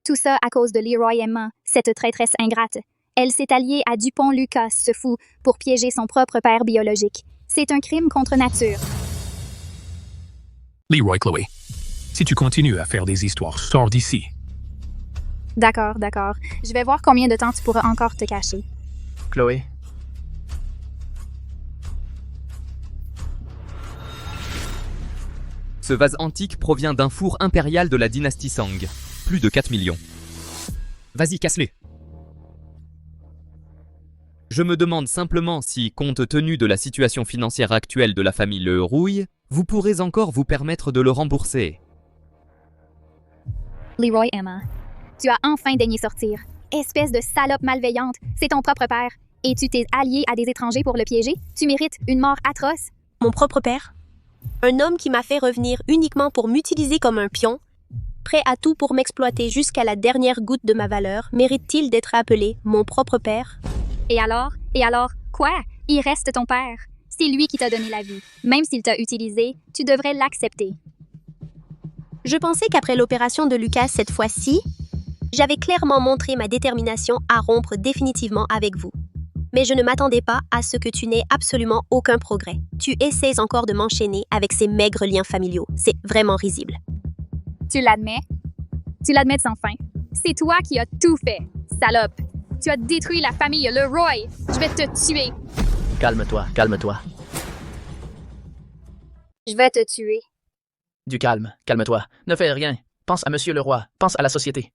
Speaker 3: Tout ça à cause de Leroy Emma, cette traîtresse ingrate. Elle s'est alliée à Dupont Lucas, ce fou, pour piéger son propre père biologique. C'est un crime contre nature.
Speaker 6: Leroy Chloé, si tu continues à faire des histoires, sors d'ici.
Speaker 3: D'accord. Je vais voir combien de temps tu pourras encore te cacher.
Speaker 4: Chloé.
Speaker 5: Ce vase antique provient d'un four impérial de la dynastie Sang. Plus de 4 millions. Vas-y, casse-les. Je me demande simplement si, compte tenu de la situation financière actuelle de la famille Le Rouille, vous pourrez encore vous permettre de le rembourser.
Speaker 3: Leroy Emma, tu as enfin daigné sortir. Espèce de salope malveillante, c'est ton propre père. Et tu t'es allié à des étrangers pour le piéger? Tu mérites une mort atroce.
Speaker 1: Mon propre père? Un homme qui m'a fait revenir uniquement pour m'utiliser comme un pion, prêt à tout pour m'exploiter jusqu'à la dernière goutte de ma valeur, mérite-t-il d'être appelé mon propre père?
Speaker 3: Et alors, quoi? Il reste ton père. C'est lui qui t'a donné la vie. Même s'il t'a utilisé, tu devrais l'accepter.
Speaker 1: Je pensais qu'après l'opération de Lucas cette fois-ci, j'avais clairement montré ma détermination à rompre définitivement avec vous. Mais je ne m'attendais pas à ce que tu n'aies absolument aucun progrès. Tu essaies encore de m'enchaîner avec ces maigres liens familiaux. C'est vraiment risible.
Speaker 3: Tu l'admets? Tu l'admets sans fin. C'est toi qui as tout fait, salope. Tu as détruit la famille Leroy. Je vais te tuer.
Speaker 4: Calme-toi, calme-toi.
Speaker 3: Je vais te tuer.
Speaker 4: Du calme, calme-toi. Ne fais rien. Pense à Monsieur le Roi. Pense à la société.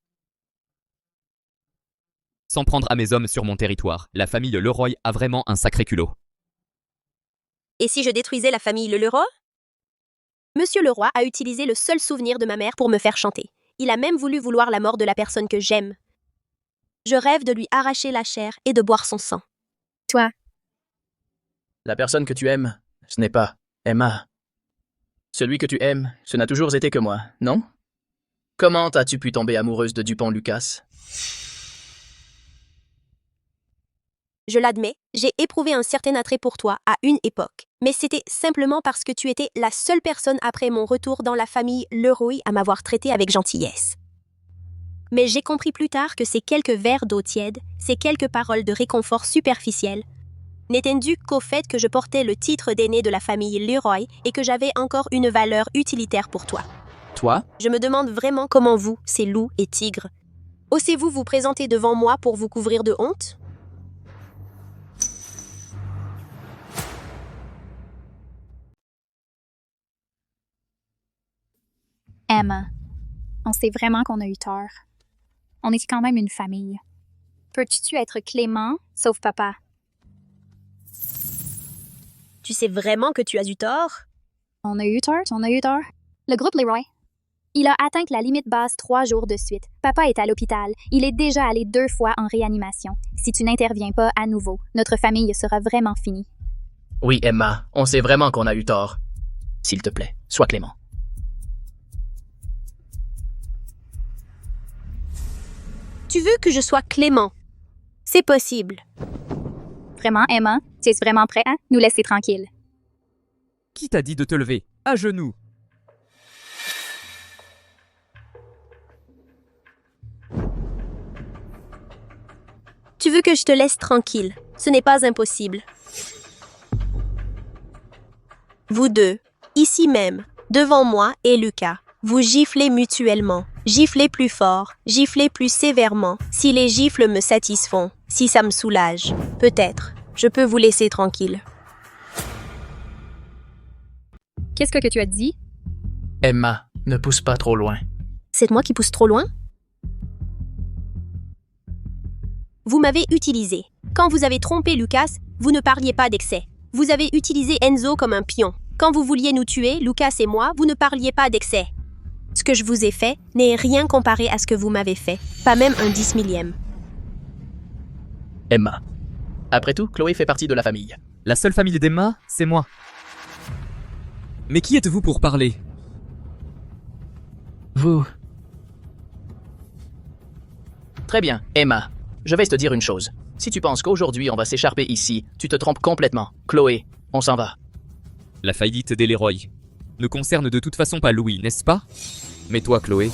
Speaker 5: Sans prendre à mes hommes sur mon territoire, la famille Leroy a vraiment un sacré culot.
Speaker 1: Et si je détruisais la famille Leroy? Monsieur Leroy a utilisé le seul souvenir de ma mère pour me faire chanter. Il a même voulu vouloir la mort de la personne que j'aime. Je rêve de lui arracher la chair et de boire son sang.
Speaker 3: Toi,
Speaker 4: La personne que tu aimes, ce n'est pas Emma. Celui que tu aimes, ce n'a toujours été que moi, non? Comment as-tu pu tomber amoureuse de Dupont Lucas?
Speaker 1: Je l'admets, j'ai éprouvé un certain attrait pour toi à une époque, mais c'était simplement parce que tu étais la seule personne après mon retour dans la famille Leroy à m'avoir traité avec gentillesse. Mais j'ai compris plus tard que ces quelques verres d'eau tiède, ces quelques paroles de réconfort superficielles, n'étaient dues qu'au fait que je portais le titre d'aîné de la famille Leroy et que j'avais encore une valeur utilitaire pour toi.
Speaker 4: Toi?
Speaker 1: Je me demande vraiment comment vous, ces loups et tigres, osez-vous vous présenter devant moi pour vous couvrir de honte?
Speaker 3: Emma, on sait vraiment qu'on a eu tort. On est quand même une famille. Peux-tu être clément, sauf papa?
Speaker 1: Tu sais vraiment que tu as eu tort?
Speaker 3: On a eu tort. Le groupe Leroy. Il a atteint la limite basse 3 jours de suite. Papa est à l'hôpital. Il est déjà allé 2 fois en réanimation. Si tu n'interviens pas à nouveau, notre famille sera vraiment finie.
Speaker 4: Oui, Emma, on sait vraiment qu'on a eu tort. S'il te plaît, sois clément.
Speaker 1: Tu veux que je sois clément? C'est possible.
Speaker 3: Vraiment, Emma? Tu es vraiment prêt à nous laisser tranquilles?
Speaker 5: Qui t'a dit de te lever? À genoux!
Speaker 1: Tu veux que je te laisse tranquille? Ce n'est pas impossible. Vous deux, ici même, devant moi et Lucas, vous giflez mutuellement. Giflez plus fort, giflez plus sévèrement. Si les gifles me satisfont, si ça me soulage, peut-être, je peux vous laisser tranquille.
Speaker 3: Qu'est-ce que tu as dit?
Speaker 4: Emma, ne pousse pas trop loin.
Speaker 1: C'est moi qui pousse trop loin? Vous m'avez utilisé. Quand vous avez trompé Lucas, vous ne parliez pas d'excès. Vous avez utilisé Enzo comme un pion. Quand vous vouliez nous tuer, Lucas et moi, vous ne parliez pas d'excès. Ce que je vous ai fait n'est rien comparé à ce que vous m'avez fait, pas même un 10 millième.
Speaker 4: Emma. Après tout, Chloé fait partie de la famille.
Speaker 5: La seule famille d'Emma, c'est moi. Mais qui êtes-vous pour parler?
Speaker 4: Vous. Très bien, Emma. Je vais te dire une chose. Si tu penses qu'aujourd'hui on va s'écharper ici, tu te trompes complètement. Chloé, on s'en va.
Speaker 5: La faillite des Leroy ne concerne de toute façon pas Louis, n'est-ce pas? Mais toi, Chloé,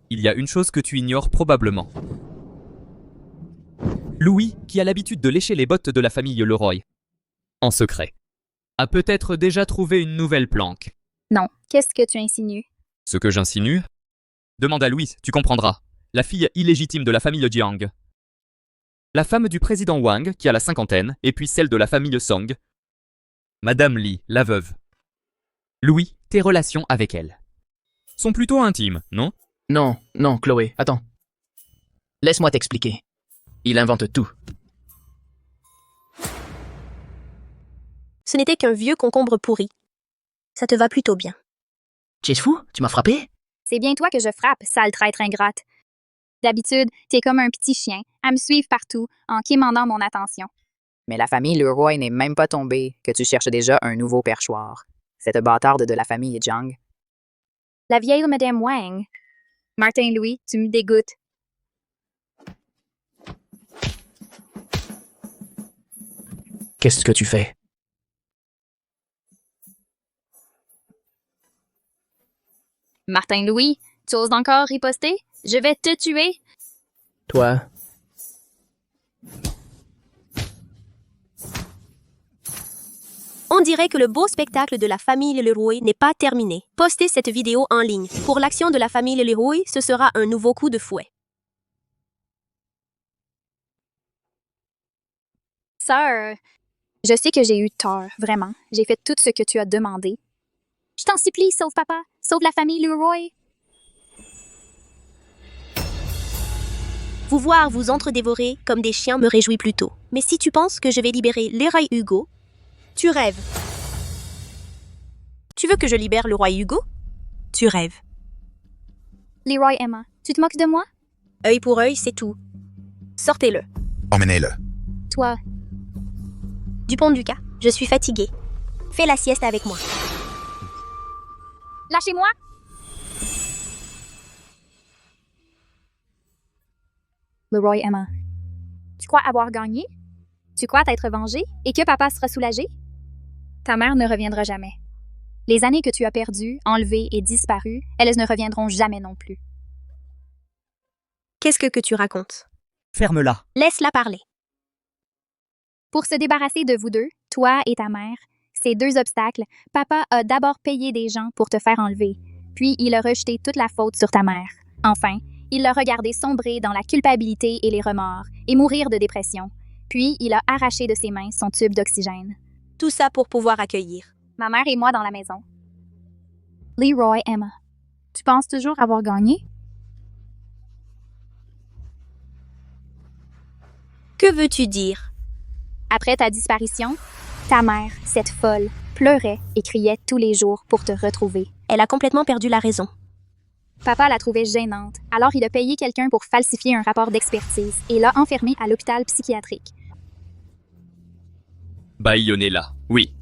Speaker 5: il y a une chose que tu ignores probablement. Louis, qui a l'habitude de lécher les bottes de la famille Leroy, en secret, a peut-être déjà trouvé une nouvelle planque.
Speaker 3: Non, qu'est-ce que tu insinues?
Speaker 5: Ce que j'insinue? Demande à Louis, tu comprendras. La fille illégitime de la famille Jiang. La femme du président Wang, qui a la cinquantaine, et puis celle de la famille Song. Madame Li, la veuve. Louis, tes relations avec elle sont plutôt intimes, non?
Speaker 4: Non, non, Chloé, attends. Laisse-moi t'expliquer. Il invente tout.
Speaker 1: Ce n'était qu'un vieux concombre pourri. Ça te va plutôt bien.
Speaker 4: Tu es fou? Tu m'as frappé?
Speaker 3: C'est bien toi que je frappe, sale traître ingrate. D'habitude, t'es comme un petit chien, à me suivre partout, en quémandant mon attention.
Speaker 16: Mais la famille Leroy n'est même pas tombée, que tu cherches déjà un nouveau perchoir. Cette bâtarde de la famille Jiang.
Speaker 3: La vieille Madame Wang. Martin Louis, tu me dégoûtes.
Speaker 4: Qu'est-ce que tu fais?
Speaker 3: Martin Louis, tu oses encore riposter? Je vais te tuer!
Speaker 4: Toi,
Speaker 1: On dirait que le beau spectacle de la famille Leroy n'est pas terminé. Postez cette vidéo en ligne. Pour l'action de la famille Leroy, ce sera un nouveau coup de fouet.
Speaker 3: Sœur, je sais que j'ai eu tort, vraiment. J'ai fait tout ce que tu as demandé. Je t'en supplie, sauve papa, sauve la famille Leroy.
Speaker 1: Vous voir vous entre-dévorer comme des chiens me réjouit plutôt. Mais si tu penses que je vais libérer Leroy Hugo, tu rêves. Tu veux que je libère le roi Hugo? Tu rêves.
Speaker 3: Leroy Emma, tu te moques de moi?
Speaker 1: Œil pour œil, c'est tout. Sortez-le.
Speaker 17: Emmenez-le.
Speaker 3: Toi,
Speaker 1: Dupont-Ducas, je suis fatiguée. Fais la sieste avec moi.
Speaker 3: lâchez-moi! Leroy Emma, tu crois avoir gagné? Tu crois t'être vengé et que papa sera soulagé? Ta mère ne reviendra jamais. Les années que tu as perdues, enlevées et disparues, elles ne reviendront jamais non plus.
Speaker 1: Qu'est-ce que tu racontes?
Speaker 9: Ferme-la.
Speaker 1: Laisse-la parler.
Speaker 3: Pour se débarrasser de vous deux, toi et ta mère, ces deux obstacles, papa a d'abord payé des gens pour te faire enlever, puis il a rejeté toute la faute sur ta mère. Enfin, il l'a regardé sombrer dans la culpabilité et les remords, et mourir de dépression. Puis il a arraché de ses mains son tube d'oxygène.
Speaker 1: Tout ça pour pouvoir accueillir
Speaker 3: ma mère et moi dans la maison. Leroy Emma, tu penses toujours avoir gagné?
Speaker 1: Que veux-tu dire?
Speaker 3: Après ta disparition, ta mère, cette folle, pleurait et criait tous les jours pour te retrouver.
Speaker 1: Elle a complètement perdu la raison.
Speaker 3: Papa la trouvait gênante, alors il a payé quelqu'un pour falsifier un rapport d'expertise et l'a enfermée à l'hôpital psychiatrique.
Speaker 5: Bâillonnez-la, oui.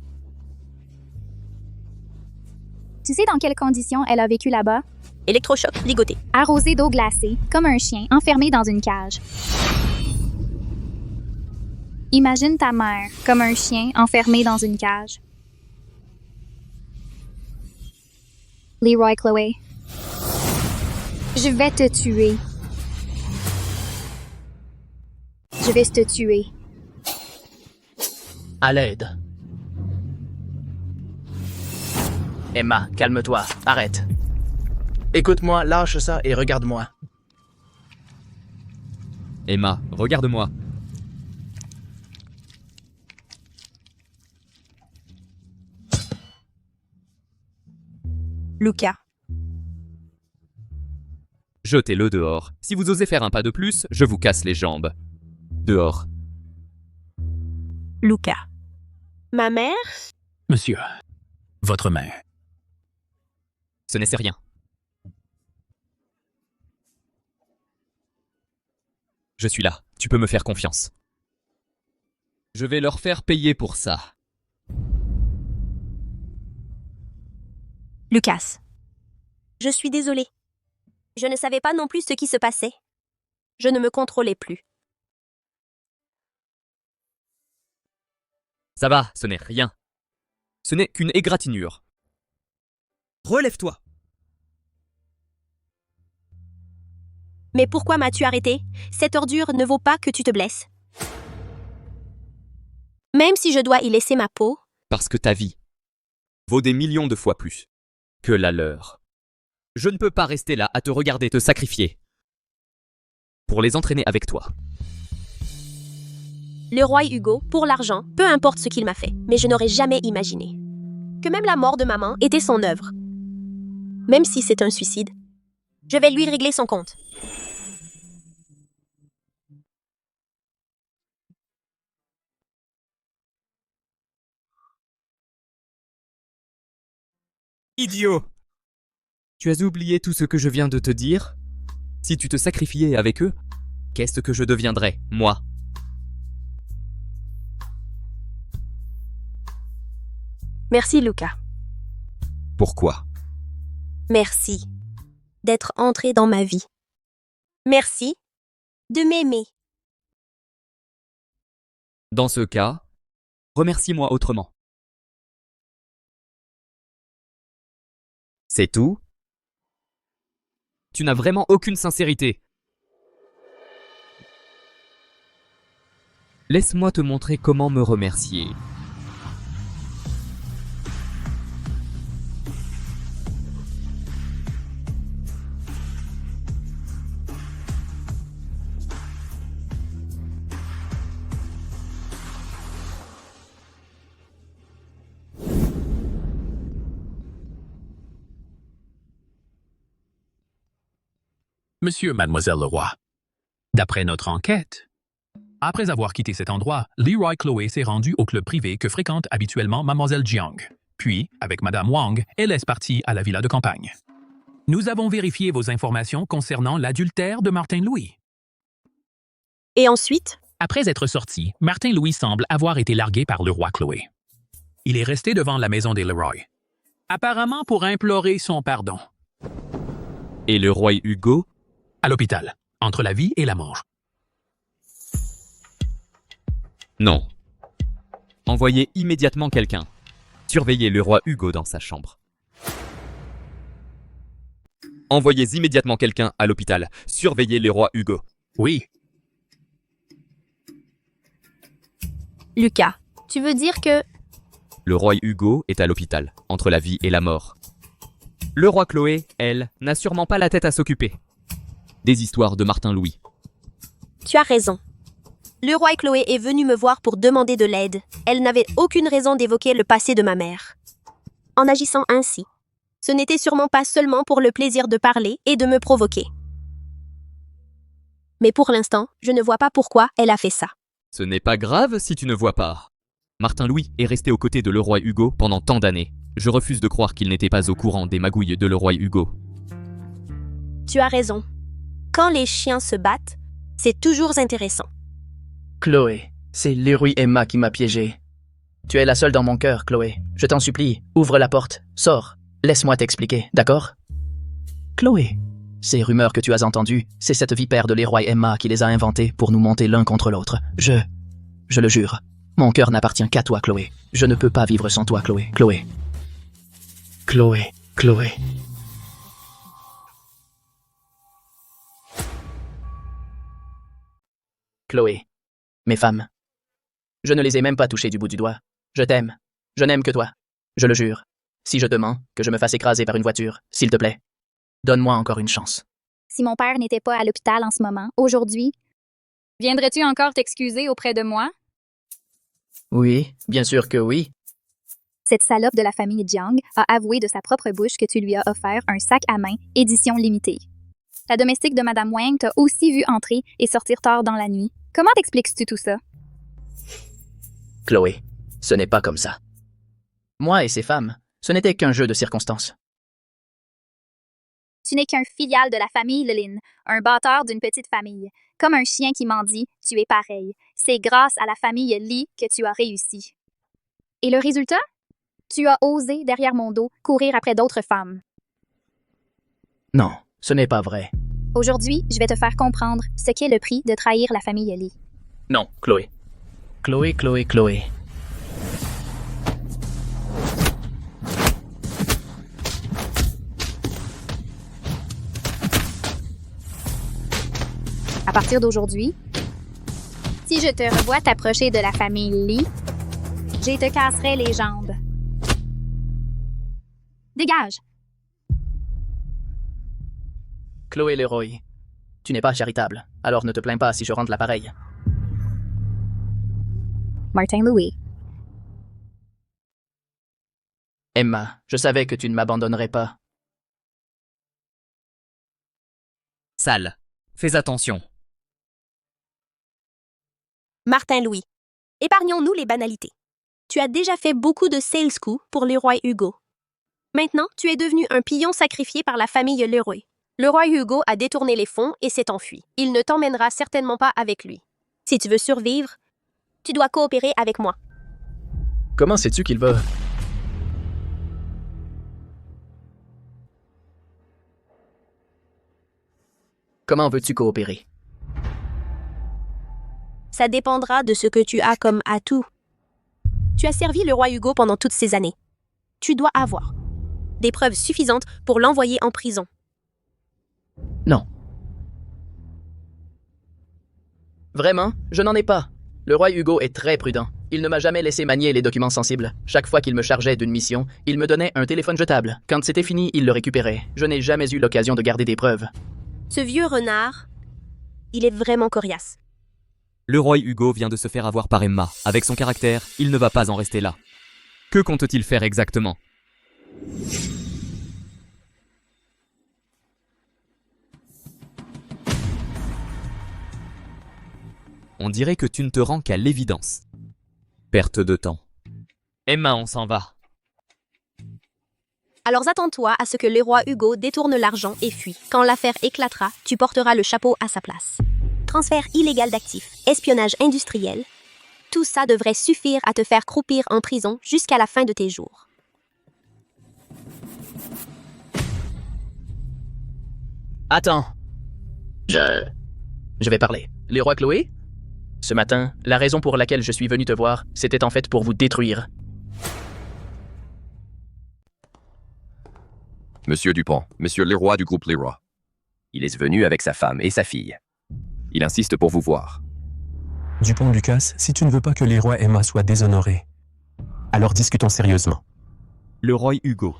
Speaker 3: Tu sais dans quelles conditions elle a vécu là-bas?
Speaker 1: Électrochoc, ligoté.
Speaker 3: Arrosée d'eau glacée, comme un chien, enfermé dans une cage. Imagine ta mère, comme un chien, enfermé dans une cage. Leroy Chloé. Je vais te tuer. Je vais te tuer.
Speaker 4: À l'aide. Emma, calme-toi. Arrête. Écoute-moi, lâche ça et regarde-moi.
Speaker 5: Emma, regarde-moi.
Speaker 1: Lucas.
Speaker 5: Jetez-le dehors. Si vous osez faire un pas de plus, je vous casse les jambes. Dehors.
Speaker 1: Lucas. Ma mère?
Speaker 6: Monsieur, votre mère.
Speaker 5: Ce n'est rien. Je suis là. Tu peux me faire confiance. Je vais leur faire payer pour ça.
Speaker 1: Lucas. Je suis désolée. Je ne savais pas non plus ce qui se passait. Je ne me contrôlais plus.
Speaker 5: Ça va, ce n'est rien. Ce n'est qu'une égratignure. Relève-toi.
Speaker 1: Mais pourquoi m'as-tu arrêté? Cette ordure ne vaut pas que tu te blesses. Même si je dois y laisser ma peau.
Speaker 5: Parce que ta vie vaut des millions de fois plus que la leur. Je ne peux pas rester là à te regarder te sacrifier pour les entraîner avec toi.
Speaker 1: Le roi Hugo, pour l'argent, peu importe ce qu'il m'a fait, mais je n'aurais jamais imaginé que même la mort de maman était son œuvre. Même si c'est un suicide, je vais lui régler son compte.
Speaker 5: Idiot! Tu as oublié tout ce que je viens de te dire? Si tu te sacrifiais avec eux, qu'est-ce que je deviendrais, moi?
Speaker 1: Merci, Lucas.
Speaker 5: Pourquoi?
Speaker 1: Merci d'être entré dans ma vie. Merci de m'aimer.
Speaker 5: Dans ce cas, remercie-moi autrement. C'est tout? Tu n'as vraiment aucune sincérité. Laisse-moi te montrer comment me remercier.
Speaker 6: Monsieur, mademoiselle Leroy, d'après notre enquête, après avoir quitté cet endroit, Leroy Chloé s'est rendu au club privé que fréquente habituellement mademoiselle Jiang. Puis, avec madame Wang, elle est partie à la villa de campagne. Nous avons vérifié vos informations concernant l'adultère de Martin Louis.
Speaker 1: Et ensuite?
Speaker 6: Après être sorti, Martin Louis semble avoir été largué par le roi Chloé. Il est resté devant la maison des Leroy, apparemment pour implorer son pardon.
Speaker 5: Et le roi Hugo?
Speaker 6: À l'hôpital, entre la vie et la mort.
Speaker 5: Non. Envoyez immédiatement quelqu'un. Surveillez le roi Hugo dans sa chambre. Envoyez immédiatement quelqu'un à l'hôpital. Surveillez le roi Hugo.
Speaker 6: Oui.
Speaker 1: Lucas, tu veux dire que...
Speaker 5: Le roi Hugo est à l'hôpital, entre la vie et la mort. Le roi Chloé, elle, n'a sûrement pas la tête à s'occuper. Des histoires de Martin Louis.
Speaker 1: Tu as raison. Le roi Chloé est venu me voir pour demander de l'aide. Elle n'avait aucune raison d'évoquer le passé de ma mère. En agissant ainsi, ce n'était sûrement pas seulement pour le plaisir de parler et de me provoquer. Mais pour l'instant, je ne vois pas pourquoi elle a fait ça.
Speaker 5: Ce n'est pas grave si tu ne vois pas. Martin Louis est resté aux côtés de le roi Hugo pendant tant d'années. Je refuse de croire qu'il n'était pas au courant des magouilles de le roi Hugo.
Speaker 1: Tu as raison. Quand les chiens se battent, c'est toujours intéressant.
Speaker 4: Chloé, c'est Leroy Emma qui m'a piégé. Tu es la seule dans mon cœur, Chloé. Je t'en supplie, ouvre la porte, sors. Laisse-moi t'expliquer, d'accord? Chloé, ces rumeurs que tu as entendues, c'est cette vipère de Leroy Emma qui les a inventées pour nous monter l'un contre l'autre. Je le jure, mon cœur n'appartient qu'à toi, Chloé. Je ne peux pas vivre sans toi, Chloé. Chloé. Chloé. Chloé. Chloé. Mes femmes. Je ne les ai même pas touchées du bout du doigt. Je t'aime. Je n'aime que toi. Je le jure. Si je te mens, que je me fasse écraser par une voiture, s'il te plaît. Donne-moi encore une chance.
Speaker 3: Si mon père n'était pas à l'hôpital en ce moment, aujourd'hui, viendrais-tu encore t'excuser auprès de moi?
Speaker 4: Oui, bien sûr que oui.
Speaker 3: Cette salope de la famille Jiang a avoué de sa propre bouche que tu lui as offert un sac à main, édition limitée. La domestique de Madame Wang t'a aussi vu entrer et sortir tard dans la nuit. Comment t'expliques-tu tout ça?
Speaker 4: Chloé, ce n'est pas comme ça. Moi et ces femmes, ce n'était qu'un jeu de circonstances.
Speaker 3: Tu n'es qu'un filial de la famille Lelin, un bâtard d'une petite famille. Comme un chien qui mendie, tu es pareil. C'est grâce à la famille Li que tu as réussi. Et le résultat? Tu as osé, derrière mon dos, courir après d'autres femmes.
Speaker 4: Non, ce n'est pas vrai.
Speaker 3: Aujourd'hui, je vais te faire comprendre ce qu'est le prix de trahir la famille Li.
Speaker 4: Non, Chloé. Chloé, Chloé, Chloé.
Speaker 3: À partir d'aujourd'hui, si je te revois t'approcher de la famille Li, je te casserai les jambes. Dégage!
Speaker 4: Chloé Leroy, tu n'es pas charitable, alors ne te plains pas si je rentre l'appareil.
Speaker 3: Martin Louis.
Speaker 4: Emma, je savais que tu ne m'abandonnerais pas.
Speaker 5: Sale. Fais attention.
Speaker 1: Martin Louis, épargnons-nous les banalités. Tu as déjà fait beaucoup de sales coups pour Leroy Hugo. Maintenant, tu es devenu un pion sacrifié par la famille Leroy. Le roi Hugo a détourné les fonds et s'est enfui. Il ne t'emmènera certainement pas avec lui. Si tu veux survivre, tu dois coopérer avec moi.
Speaker 4: Comment sais-tu qu'il va... Comment veux-tu coopérer?
Speaker 1: Ça dépendra de ce que tu as comme atout. Tu as servi le roi Hugo pendant toutes ces années. Tu dois avoir des preuves suffisantes pour l'envoyer en prison.
Speaker 4: Non. Vraiment, je n'en ai pas. Le roi Hugo est très prudent. Il ne m'a jamais laissé manier les documents sensibles. Chaque fois qu'il me chargeait d'une mission, il me donnait un téléphone jetable. Quand c'était fini, il le récupérait. Je n'ai jamais eu l'occasion de garder des preuves.
Speaker 1: Ce vieux renard, il est vraiment coriace.
Speaker 5: Le roi Hugo vient de se faire avoir par Emma. Avec son caractère, il ne va pas en rester là. Que compte-t-il faire exactement? On dirait que tu ne te rends qu'à l'évidence. Perte de temps. Emma, on s'en va.
Speaker 1: Alors attends-toi à ce que le roi Hugo détourne l'argent et fuit. Quand l'affaire éclatera, tu porteras le chapeau à sa place. Transfert illégal d'actifs, espionnage industriel, tout ça devrait suffire à te faire croupir en prison jusqu'à la fin de tes jours.
Speaker 4: Attends. Je vais parler. Les rois Chloé? Ce matin, la raison pour laquelle je suis venu te voir, c'était en fait pour vous détruire.
Speaker 17: Monsieur Dupont, monsieur Leroy du groupe Leroy. Il est venu avec sa femme et sa fille. Il insiste pour vous voir.
Speaker 2: Dupont Lucas, si tu ne veux pas que les rois Emma soient déshonorés, alors discutons sérieusement.
Speaker 5: Le roi Hugo.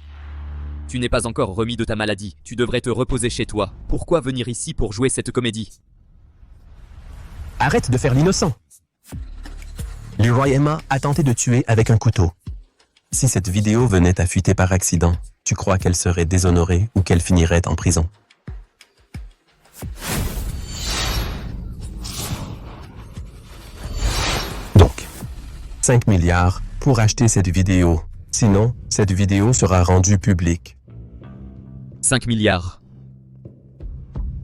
Speaker 5: Tu n'es pas encore remis de ta maladie. Tu devrais te reposer chez toi. Pourquoi venir ici pour jouer cette comédie?
Speaker 2: Arrête de faire l'innocent. Leroy Emma a tenté de tuer avec un couteau. Si cette vidéo venait à fuiter par accident, tu crois qu'elle serait déshonorée ou qu'elle finirait en prison? Donc, 5 milliards pour acheter cette vidéo. Sinon, cette vidéo sera rendue publique.
Speaker 5: 5 milliards.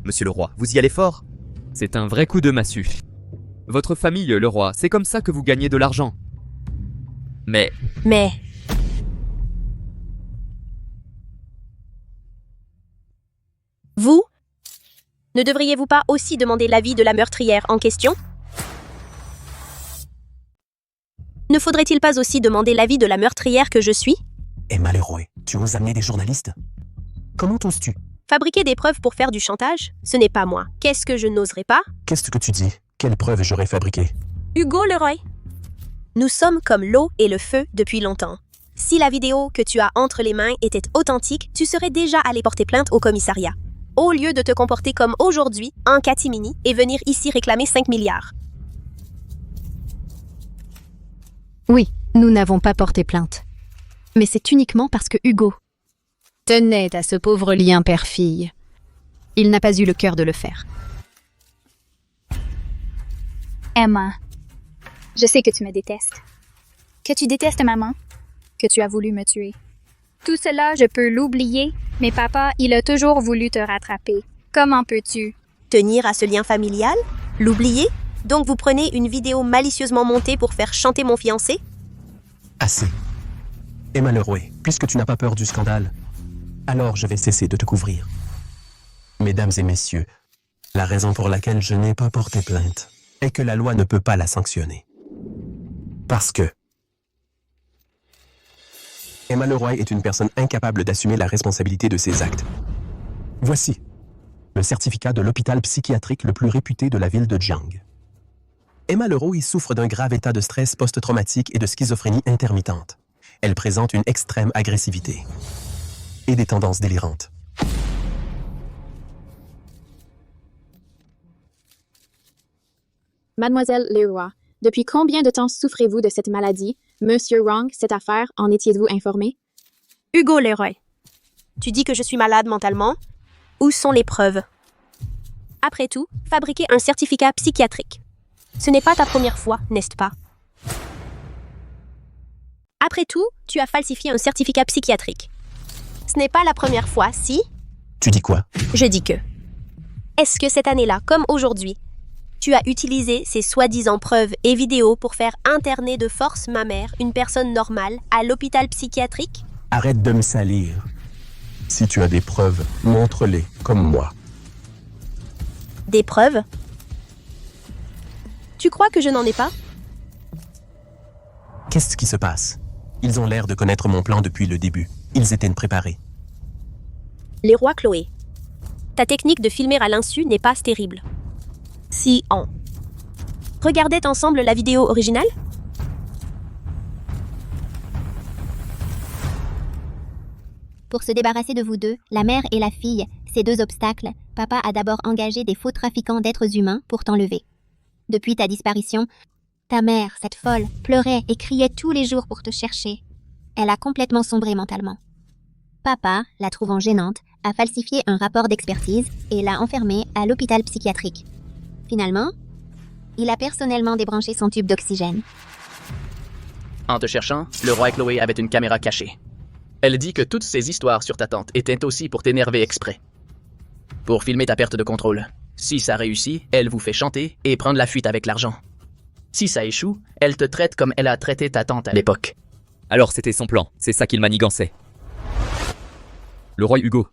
Speaker 5: Monsieur le roi, vous y allez fort? C'est un vrai coup de massue. Votre famille, le roi, c'est comme ça que vous gagnez de l'argent. Mais...
Speaker 1: Vous? Ne devriez-vous pas aussi demander l'avis de la meurtrière en question? Ne faudrait-il pas aussi demander l'avis de la meurtrière que je suis?
Speaker 2: Emma Leroy, tu oses amener des journalistes? Comment oses-tu?
Speaker 1: Fabriquer des preuves pour faire du chantage? Ce n'est pas moi. Qu'est-ce que je n'oserais pas?
Speaker 2: Qu'est-ce que tu dis? Quelles preuves j'aurais fabriquées?
Speaker 1: Hugo Leroy. Nous sommes comme l'eau et le feu depuis longtemps. Si la vidéo que tu as entre les mains était authentique, tu serais déjà allé porter plainte au commissariat. Au lieu de te comporter comme aujourd'hui, en catimini, et venir ici réclamer 5 milliards.
Speaker 8: Oui, nous n'avons pas porté plainte. Mais c'est uniquement parce que Hugo tenait à ce pauvre lien père-fille. Il n'a pas eu le cœur de le faire.
Speaker 3: Emma, je sais que tu me détestes. Que tu détestes maman. Que tu as voulu me tuer. Tout cela, je peux l'oublier, mais papa, il a toujours voulu te rattraper. Comment peux-tu?
Speaker 1: Tenir à ce lien familial? L'oublier? Donc vous prenez une vidéo malicieusement montée pour faire chanter mon fiancé?
Speaker 2: Assez. Emma Leroy, puisque tu n'as pas peur du scandale, alors je vais cesser de te couvrir. Mesdames et messieurs, la raison pour laquelle je n'ai pas porté plainte est que la loi ne peut pas la sanctionner. Parce que Emma Leroy est une personne incapable d'assumer la responsabilité de ses actes. Voici le certificat de l'hôpital psychiatrique le plus réputé de la ville de Jiang. Emma Leroy souffre d'un grave état de stress post-traumatique et de schizophrénie intermittente. Elle présente une extrême agressivité et des tendances délirantes.
Speaker 18: Mademoiselle Leroy, depuis combien de temps souffrez-vous de cette maladie? Monsieur Wrong, cette affaire, en étiez-vous informé?
Speaker 1: Hugo Leroy, tu dis que je suis malade mentalement? Où sont les preuves? Après tout, fabriquer un certificat psychiatrique. Ce n'est pas ta première fois, n'est-ce pas? Après tout, tu as falsifié un certificat psychiatrique. Ce n'est pas la première fois, si?
Speaker 2: Tu dis quoi?
Speaker 1: Je dis que. Est-ce que cette année-là, comme aujourd'hui, tu as utilisé ces soi-disant preuves et vidéos pour faire interner de force ma mère, une personne normale, à l'hôpital psychiatrique?
Speaker 2: Arrête de me salir. Si tu as des preuves, montre-les, comme moi.
Speaker 1: Des preuves? Tu crois que je n'en ai pas?
Speaker 2: Qu'est-ce qui se passe? Ils ont l'air de connaître mon plan depuis le début. Ils étaient préparés.
Speaker 1: Les rois Chloé. Ta technique de filmer à l'insu n'est pas terrible. Si on regardait ensemble la vidéo originale?
Speaker 19: Pour se débarrasser de vous deux, la mère et la fille, ces deux obstacles, papa a d'abord engagé des faux trafiquants d'êtres humains pour t'enlever. Depuis ta disparition, ta mère, cette folle, pleurait et criait tous les jours pour te chercher. Elle a complètement sombré mentalement. Papa, la trouvant gênante, a falsifié un rapport d'expertise et l'a enfermée à l'hôpital psychiatrique. Finalement, il a personnellement débranché son tube d'oxygène.
Speaker 4: En te cherchant, le roi et Chloé avaient une caméra cachée. Elle dit que toutes ces histoires sur ta tante étaient aussi pour t'énerver exprès. Pour filmer ta perte de contrôle. Si ça réussit, elle vous fait chanter et prendre la fuite avec l'argent. Si ça échoue, elle te traite comme elle a traité ta tante à l'époque.
Speaker 5: Alors c'était son plan, c'est ça qu'il manigançait. Le roi Hugo.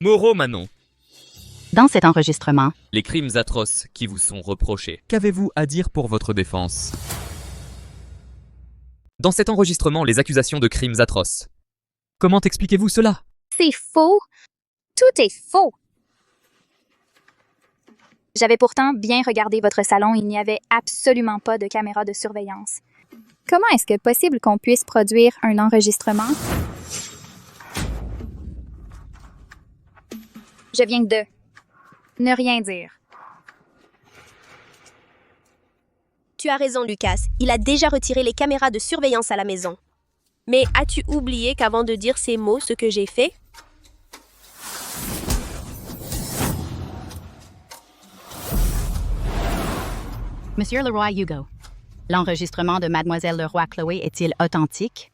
Speaker 5: Moreau Manon.
Speaker 20: Dans cet enregistrement,
Speaker 5: Les crimes atroces qui vous sont reprochés. Qu'avez-vous à dire pour votre défense? Dans cet enregistrement, les accusations de crimes atroces. Comment expliquez-vous cela?
Speaker 3: C'est faux. Tout est faux. J'avais pourtant bien regardé votre salon, il n'y avait absolument pas de caméra de surveillance. Comment est-ce que possible qu'on puisse produire un enregistrement? Je viens de ne rien dire.
Speaker 1: Tu as raison, Lucas. Il a déjà retiré les caméras de surveillance à la maison. Mais as-tu oublié qu'avant de dire ces mots, ce que j'ai fait?
Speaker 20: Monsieur le roi Hugo, l'enregistrement de Mademoiselle le roi Chloé est-il authentique?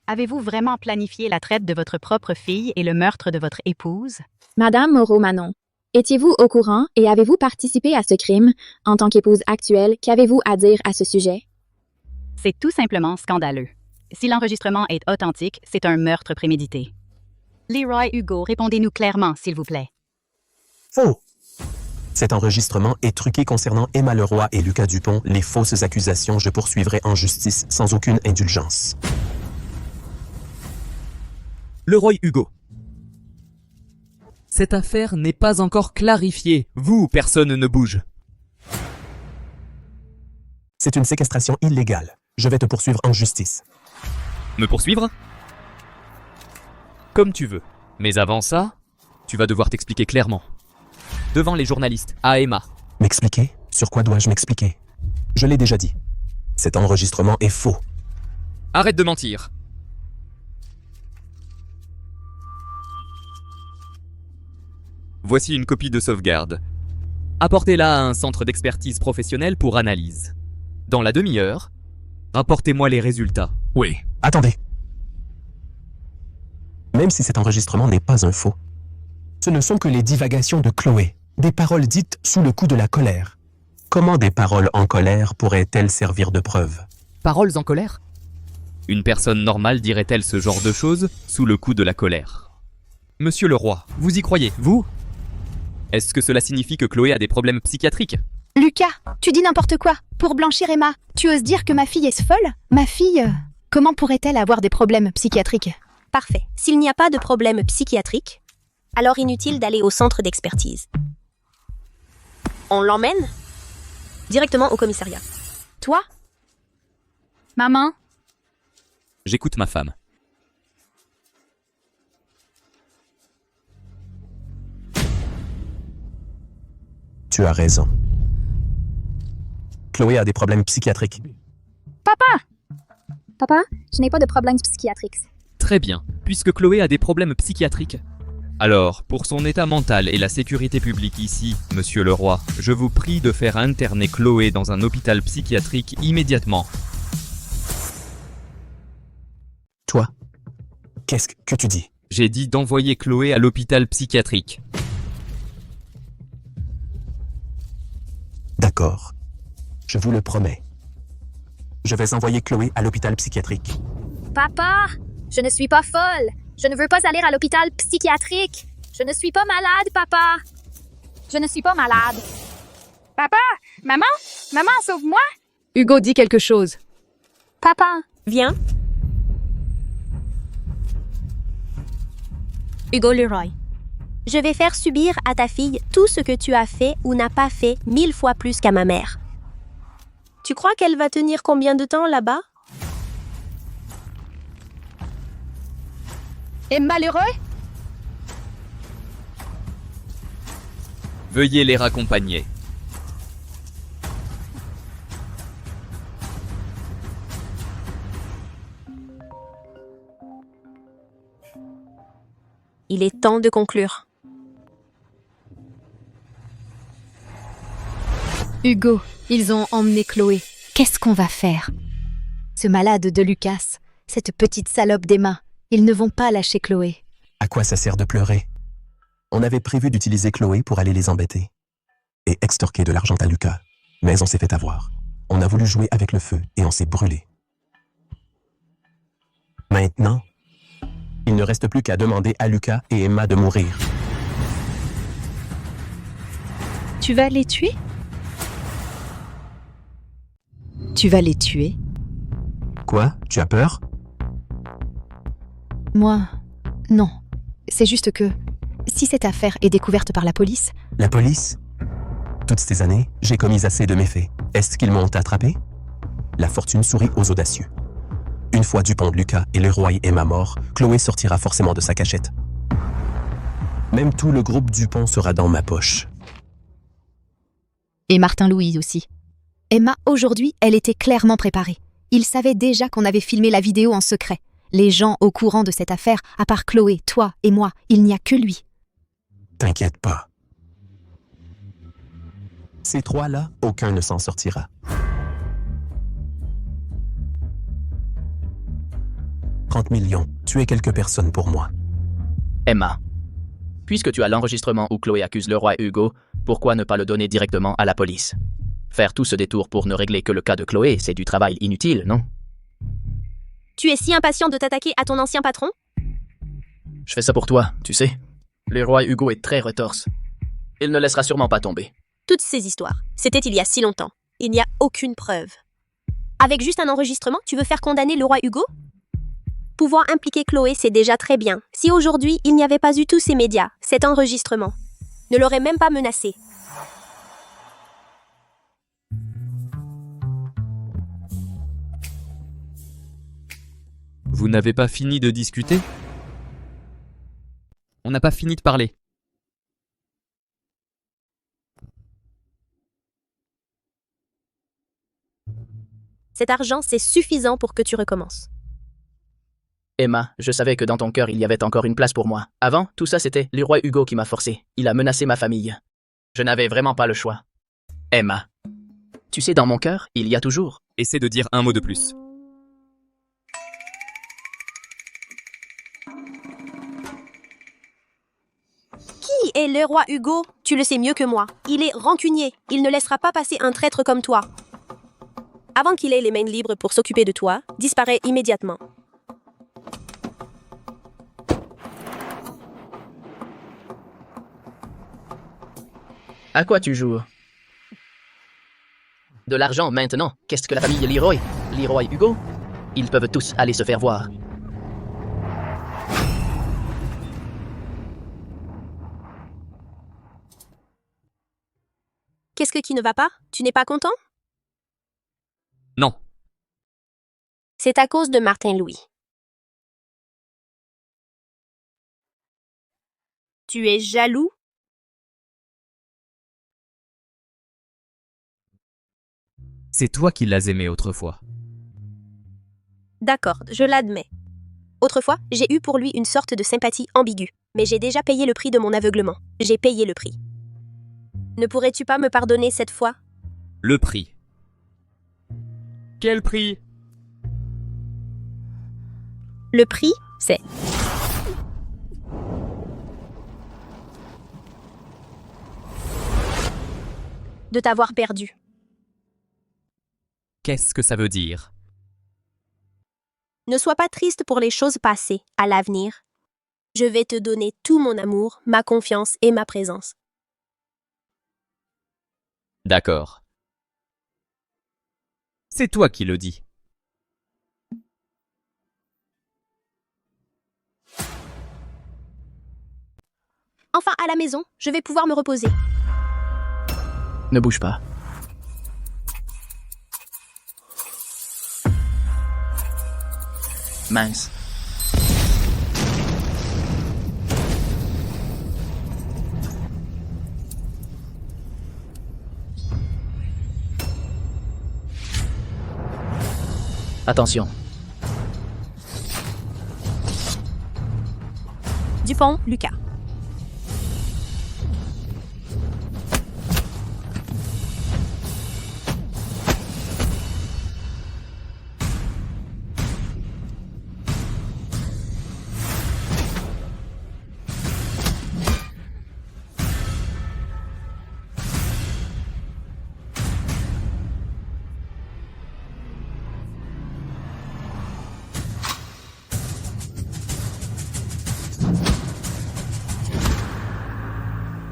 Speaker 20: Avez-vous vraiment planifié la traite de votre propre fille et le meurtre de votre épouse?
Speaker 18: Madame Moreau-Manon, étiez-vous au courant et avez-vous participé à ce crime? En tant qu'épouse actuelle, qu'avez-vous à dire à ce sujet?
Speaker 20: C'est tout simplement scandaleux. Si l'enregistrement est authentique, c'est un meurtre prémédité. Leroy Hugo, répondez-nous clairement, s'il vous plaît.
Speaker 2: Faux! Cet enregistrement est truqué concernant Emma Leroy et Lucas Dupont. Les fausses accusations, je poursuivrai en justice sans aucune indulgence.
Speaker 5: Le roi Hugo. Cette affaire n'est pas encore clarifiée. Vous, personne ne bouge.
Speaker 2: C'est une séquestration illégale. Je vais te poursuivre en justice.
Speaker 5: Me poursuivre? Comme tu veux. Mais avant ça, tu vas devoir t'expliquer clairement. Devant les journalistes, à Emma.
Speaker 2: M'expliquer? Sur quoi dois-je m'expliquer? Je l'ai déjà dit. Cet enregistrement est faux.
Speaker 5: Arrête de mentir. Voici une copie de sauvegarde. Apportez-la à un centre d'expertise professionnelle pour analyse. Dans la demi-heure, rapportez-moi les résultats.
Speaker 2: Oui. Attendez. Même si cet enregistrement n'est pas un faux, ce ne sont que les divagations de Chloé, des paroles dites sous le coup de la colère. Comment des paroles en colère pourraient-elles servir de preuve?
Speaker 5: Paroles en colère? Une personne normale dirait-elle ce genre de choses sous le coup de la colère? Monsieur le roi, vous y croyez, vous? Est-ce que cela signifie que Chloé a des problèmes psychiatriques?
Speaker 8: Lucas, tu dis n'importe quoi. Pour blanchir Emma, tu oses dire que ma fille est folle? Ma fille, comment pourrait-elle avoir des problèmes psychiatriques?
Speaker 1: Parfait. S'il n'y a pas de problème psychiatrique, alors inutile d'aller au centre d'expertise. On l'emmène directement au commissariat. Toi?
Speaker 3: Maman?
Speaker 5: J'écoute ma femme.
Speaker 2: Tu as raison. Chloé a des problèmes psychiatriques.
Speaker 3: Papa! Papa, je n'ai pas de problème psychiatrique.
Speaker 5: Très bien. Puisque Chloé a des problèmes psychiatriques, alors, pour son état mental et la sécurité publique ici, monsieur le roi, je vous prie de faire interner Chloé dans un hôpital psychiatrique immédiatement.
Speaker 2: Toi, qu'est-ce que tu dis?
Speaker 5: J'ai dit d'envoyer Chloé à l'hôpital psychiatrique.
Speaker 2: D'accord. Je vous le promets. Je vais envoyer Chloé à l'hôpital psychiatrique.
Speaker 3: Papa! Je ne suis pas folle! Je ne veux pas aller à l'hôpital psychiatrique! Je ne suis pas malade, papa! Je ne suis pas malade! Papa! Maman! Maman, sauve-moi!
Speaker 8: Hugo dit quelque chose.
Speaker 3: Papa!
Speaker 1: Viens. Hugo Leroy. Je vais faire subir à ta fille tout ce que tu as fait ou n'as pas fait 1000 fois plus qu'à ma mère. Tu crois qu'elle va tenir combien de temps là-bas?
Speaker 8: Et malheureux?
Speaker 5: Veuillez les raccompagner.
Speaker 1: Il est temps de conclure.
Speaker 8: Hugo, ils ont emmené Chloé. Qu'est-ce qu'on va faire? Ce malade de Lucas, cette petite salope d'Emma, ils ne vont pas lâcher Chloé.
Speaker 2: À quoi ça sert de pleurer? On avait prévu d'utiliser Chloé pour aller les embêter et extorquer de l'argent à Lucas, mais on s'est fait avoir. On a voulu jouer avec le feu et on s'est brûlé. Maintenant, il ne reste plus qu'à demander à Lucas et Emma de mourir.
Speaker 8: Tu vas les tuer? Tu vas les tuer?
Speaker 2: Quoi? Tu as peur?
Speaker 8: Moi, non. C'est juste que, si cette affaire est découverte par la police...
Speaker 2: La police? Toutes ces années, j'ai commis assez de méfaits. Est-ce qu'ils m'ont attrapé? La fortune sourit aux audacieux. Une fois Dupont, Lucas et Leroy et Emma morts, Chloé sortira forcément de sa cachette. Même tout le groupe Dupont sera dans ma poche.
Speaker 8: Et Martin-Louis aussi. Emma, aujourd'hui, elle était clairement préparée. Il savait déjà qu'on avait filmé la vidéo en secret. Les gens au courant de cette affaire, à part Chloé, toi et moi, il n'y a que lui.
Speaker 2: T'inquiète pas. Ces trois-là, aucun ne s'en sortira. 30 millions, tuer quelques personnes pour moi.
Speaker 4: Emma, puisque tu as l'enregistrement où Chloé accuse Leroy et Hugo, pourquoi ne pas le donner directement à la police? Faire tout ce détour pour ne régler que le cas de Chloé, c'est du travail inutile, non?
Speaker 1: Tu es si impatient de t'attaquer à ton ancien patron?
Speaker 4: Je fais ça pour toi, tu sais. Leroy Hugo est très retorse. Il ne laissera sûrement pas tomber.
Speaker 1: Toutes ces histoires, c'était il y a si longtemps. Il n'y a aucune preuve. Avec juste un enregistrement, tu veux faire condamner Leroy Hugo? Pouvoir impliquer Chloé, c'est déjà très bien. Si aujourd'hui, il n'y avait pas eu tous ces médias, cet enregistrement ne l'aurait même pas menacé.
Speaker 5: Vous n'avez pas fini de discuter? On n'a pas fini de parler.
Speaker 1: Cet argent, c'est suffisant pour que tu recommences.
Speaker 4: Emma, je savais que dans ton cœur, il y avait encore une place pour moi. Avant, tout ça, c'était Leroy Hugo qui m'a forcé. Il a menacé ma famille. Je n'avais vraiment pas le choix. Emma, tu sais, dans mon cœur, il y a toujours...
Speaker 5: Essaie de dire un mot de plus.
Speaker 1: Qui est Leroy Hugo? Tu le sais mieux que moi. Il est rancunier. Il ne laissera pas passer un traître comme toi. Avant qu'il ait les mains libres pour s'occuper de toi, disparaît immédiatement.
Speaker 4: À quoi tu joues? De l'argent maintenant? Qu'est-ce que la famille Leroy? Leroy Hugo? Ils peuvent tous aller se faire voir.
Speaker 1: Qu'est-ce qui ne va pas? Tu n'es pas content?
Speaker 5: Non.
Speaker 1: C'est à cause de Martin-Louis. Tu es jaloux?
Speaker 5: C'est toi qui l'as aimé autrefois.
Speaker 1: D'accord, je l'admets. Autrefois, j'ai eu pour lui une sorte de sympathie ambiguë, mais j'ai déjà payé le prix de mon aveuglement. J'ai payé le prix. Ne pourrais-tu pas me pardonner cette fois?
Speaker 5: Le prix. Quel prix?
Speaker 1: Le prix, c'est... de t'avoir perdu.
Speaker 5: Qu'est-ce que ça veut dire?
Speaker 1: Ne sois pas triste pour les choses passées. À l'avenir, je vais te donner tout mon amour, ma confiance et ma présence.
Speaker 5: D'accord. C'est toi qui le dis.
Speaker 1: Enfin à la maison, je vais pouvoir me reposer.
Speaker 4: Ne bouge pas. Mince. Attention.
Speaker 1: Dupont, Lucas.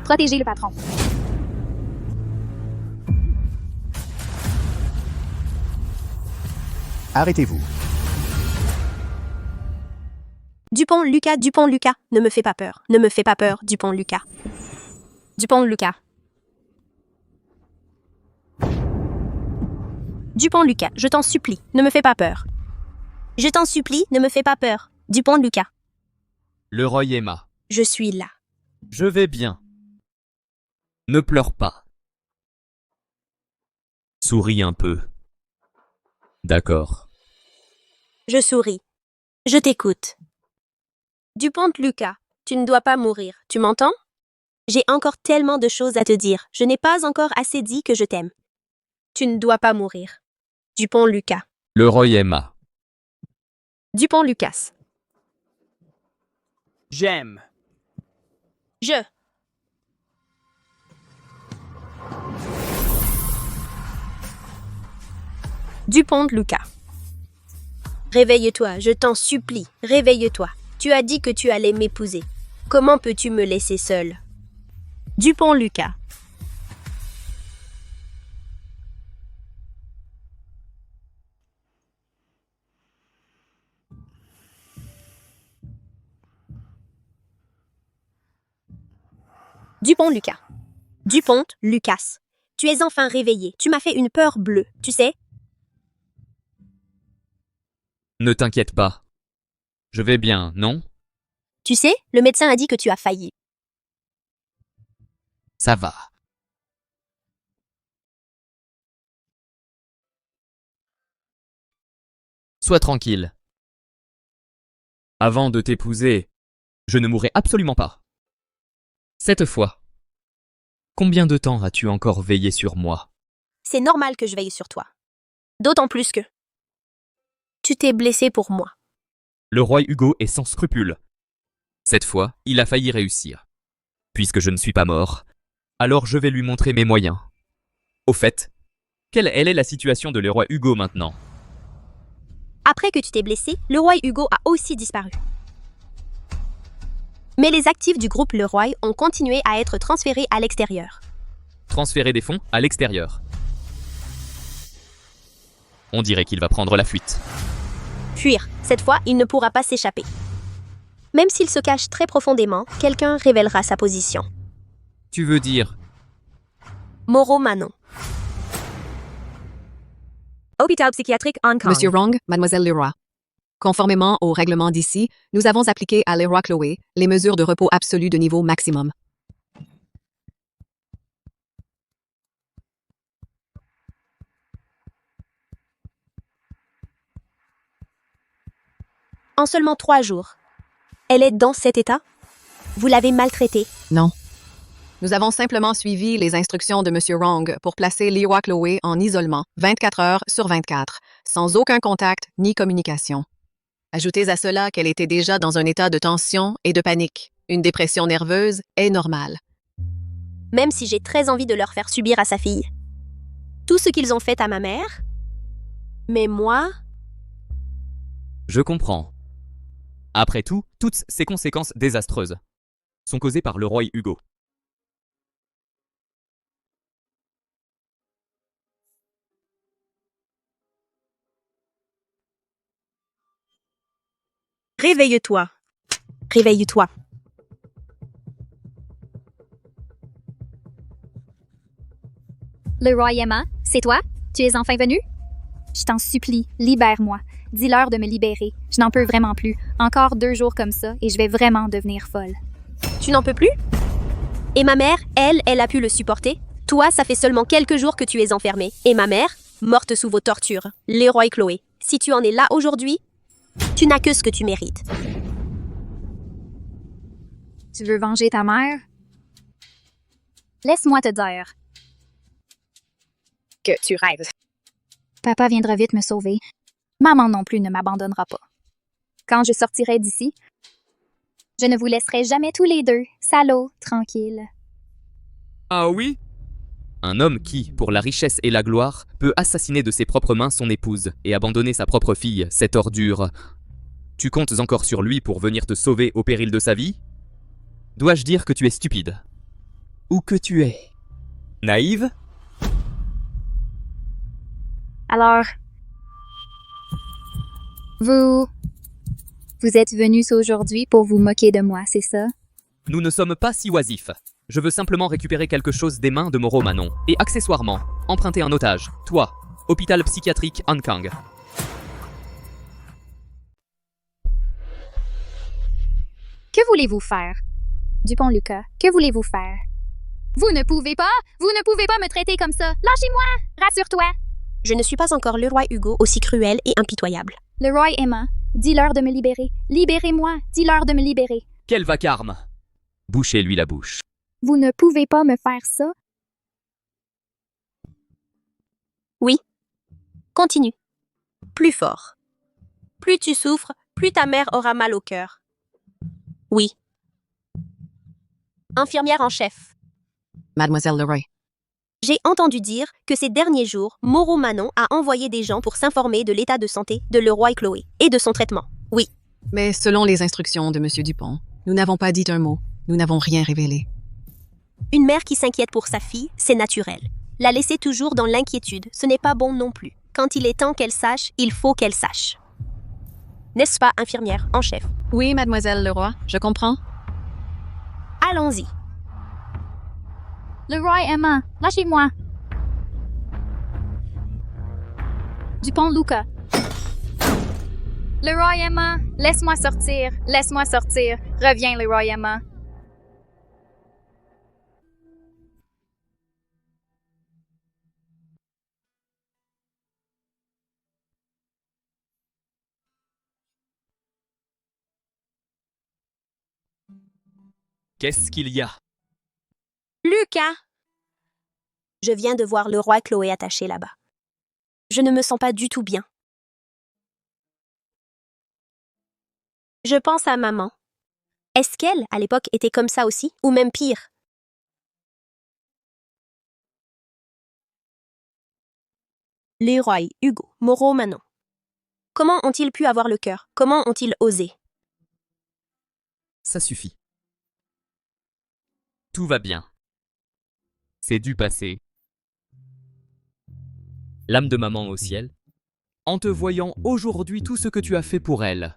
Speaker 3: Protégez le patron.
Speaker 12: Arrêtez-vous.
Speaker 1: Dupont, Lucas, Dupont, Lucas. Ne me fais pas peur. Ne me fais pas peur, Dupont, Lucas.
Speaker 3: Dupont, Lucas.
Speaker 1: Dupont, Lucas, je t'en supplie, ne me fais pas peur. Je t'en supplie, ne me fais pas peur. Dupont, Lucas.
Speaker 5: Leroy Emma.
Speaker 1: Je suis là.
Speaker 5: Je vais bien. Ne pleure pas. Souris un peu. D'accord.
Speaker 1: Je souris. Je t'écoute. Dupont, Lucas, tu ne dois pas mourir, tu m'entends? J'ai encore tellement de choses à te dire. Je n'ai pas encore assez dit que je t'aime. Tu ne dois pas mourir. Dupont, Lucas.
Speaker 5: Leroy Emma.
Speaker 1: Dupont, Lucas.
Speaker 4: J'aime.
Speaker 1: Je. Dupont, Lucas. Réveille-toi, je t'en supplie, réveille-toi. Tu as dit que tu allais m'épouser. Comment peux-tu me laisser seule? Dupont, Lucas. Dupont, Lucas. Dupont, Lucas. Tu es enfin réveillé. Tu m'as fait une peur bleue, tu sais?
Speaker 5: Ne t'inquiète pas. Je vais bien, non?
Speaker 1: Tu sais, le médecin a dit que tu as failli.
Speaker 5: Ça va. Sois tranquille. Avant de t'épouser, je ne mourrai absolument pas. Cette fois, combien de temps as-tu encore veillé sur moi?
Speaker 1: C'est normal que je veille sur toi. D'autant plus que tu t'es blessé pour moi.
Speaker 5: Le roi Hugo est sans scrupules. Cette fois, il a failli réussir. Puisque je ne suis pas mort, alors je vais lui montrer mes moyens. Au fait, quelle est la situation de le roi Hugo maintenant?
Speaker 1: Après que tu t'es blessé, le roi Hugo a aussi disparu. Mais les actifs du groupe Le Roi ont continué à être transférés à l'extérieur.
Speaker 5: Transférer des fonds à l'extérieur. On dirait qu'il va prendre la fuite.
Speaker 1: Fuir, cette fois, il ne pourra pas s'échapper. Même s'il se cache très profondément, quelqu'un révélera sa position.
Speaker 5: Tu veux dire?
Speaker 1: Moreau Manon.
Speaker 7: Hôpital psychiatrique Hong Kong.
Speaker 21: Monsieur Wrong, Mademoiselle Leroy. Conformément au règlement d'ici, nous avons appliqué à Leroy Chloé les mesures de repos absolu de niveau maximum.
Speaker 1: En seulement 3 jours. Elle est dans cet état? Vous l'avez maltraitée?
Speaker 21: Non. Nous avons simplement suivi les instructions de Monsieur Wrong pour placer Leroy Chloé en isolement 24 heures sur 24, sans aucun contact ni communication. Ajoutez à cela qu'elle était déjà dans un état de tension et de panique. Une dépression nerveuse est normale.
Speaker 1: Même si j'ai très envie de leur faire subir à sa fille. Tout ce qu'ils ont fait à ma mère. Mais moi...
Speaker 5: Je comprends. Après tout, toutes ces conséquences désastreuses sont causées par le roi Hugo.
Speaker 1: Réveille-toi. Réveille-toi.
Speaker 3: Le roi Emma, c'est toi? Tu es enfin venu? Je t'en supplie, libère-moi. Dis-leur de me libérer. Je n'en peux vraiment plus. Encore 2 jours comme ça et je vais vraiment devenir folle.
Speaker 1: Tu n'en peux plus? Et ma mère, elle a pu le supporter? Toi, ça fait seulement quelques jours que tu es enfermée. Et ma mère, morte sous vos tortures. Leroy Chloé, si tu en es là aujourd'hui, tu n'as que ce que tu mérites.
Speaker 3: Tu veux venger ta mère? Laisse-moi te dire que tu rêves. Papa viendra vite me sauver. Maman non plus ne m'abandonnera pas. Quand je sortirai d'ici, je ne vous laisserai jamais tous les deux, salauds, tranquilles.
Speaker 5: Ah oui? Un homme qui, pour la richesse et la gloire, peut assassiner de ses propres mains son épouse et abandonner sa propre fille, cette ordure. Tu comptes encore sur lui pour venir te sauver au péril de sa vie? Dois-je dire que tu es stupide? Ou que tu es naïve?
Speaker 3: Alors, vous êtes venus aujourd'hui pour vous moquer de moi, c'est ça?
Speaker 5: Nous ne sommes pas si oisifs. Je veux simplement récupérer quelque chose des mains de Moreau Manon. Et accessoirement, emprunter un otage. Toi, hôpital psychiatrique Ankang.
Speaker 3: Que voulez-vous faire? Dupont Lucas, que voulez-vous faire? Vous ne pouvez pas me traiter comme ça! Lâchez-moi! Rassure-toi!
Speaker 1: Je ne suis pas encore le roi Hugo aussi cruel et impitoyable.
Speaker 3: Le roi Emma, dis-leur de me libérer. Libérez-moi, dis-leur de me libérer.
Speaker 5: Quel vacarme! Bouchez-lui la bouche.
Speaker 3: Vous ne pouvez pas me faire ça?
Speaker 1: Oui. Continue. Plus fort. Plus tu souffres, plus ta mère aura mal au cœur. Oui. Infirmière en chef.
Speaker 21: Mademoiselle Leroy.
Speaker 1: J'ai entendu dire que ces derniers jours, Moreau Manon a envoyé des gens pour s'informer de l'état de santé de Leroy Chloé et de son traitement. Oui.
Speaker 21: Mais selon les instructions de M. Dupont, nous n'avons pas dit un mot. Nous n'avons rien révélé.
Speaker 1: Une mère qui s'inquiète pour sa fille, c'est naturel. La laisser toujours dans l'inquiétude, ce n'est pas bon non plus. Quand il est temps qu'elle sache, il faut qu'elle sache. N'est-ce pas, infirmière en chef?
Speaker 21: Oui, mademoiselle Leroy, je comprends.
Speaker 1: Allons-y.
Speaker 3: Le roi Emma, lâchez-moi. Dupont Lucas. Le roi Emma, laisse-moi sortir. Laisse-moi sortir. Reviens, le roi Emma.
Speaker 5: Qu'est-ce qu'il y a?
Speaker 1: Lucas! Je viens de voir le roi Chloé attaché là-bas. Je ne me sens pas du tout bien. Je pense à maman. Est-ce qu'elle, à l'époque, était comme ça aussi, ou même pire? Leroy, Hugo, Moreau, Manon. Comment ont-ils pu avoir le cœur? Comment ont-ils osé?
Speaker 5: Ça suffit. Tout va bien. C'est du passé. L'âme de maman au ciel, en te voyant aujourd'hui tout ce que tu as fait pour elle,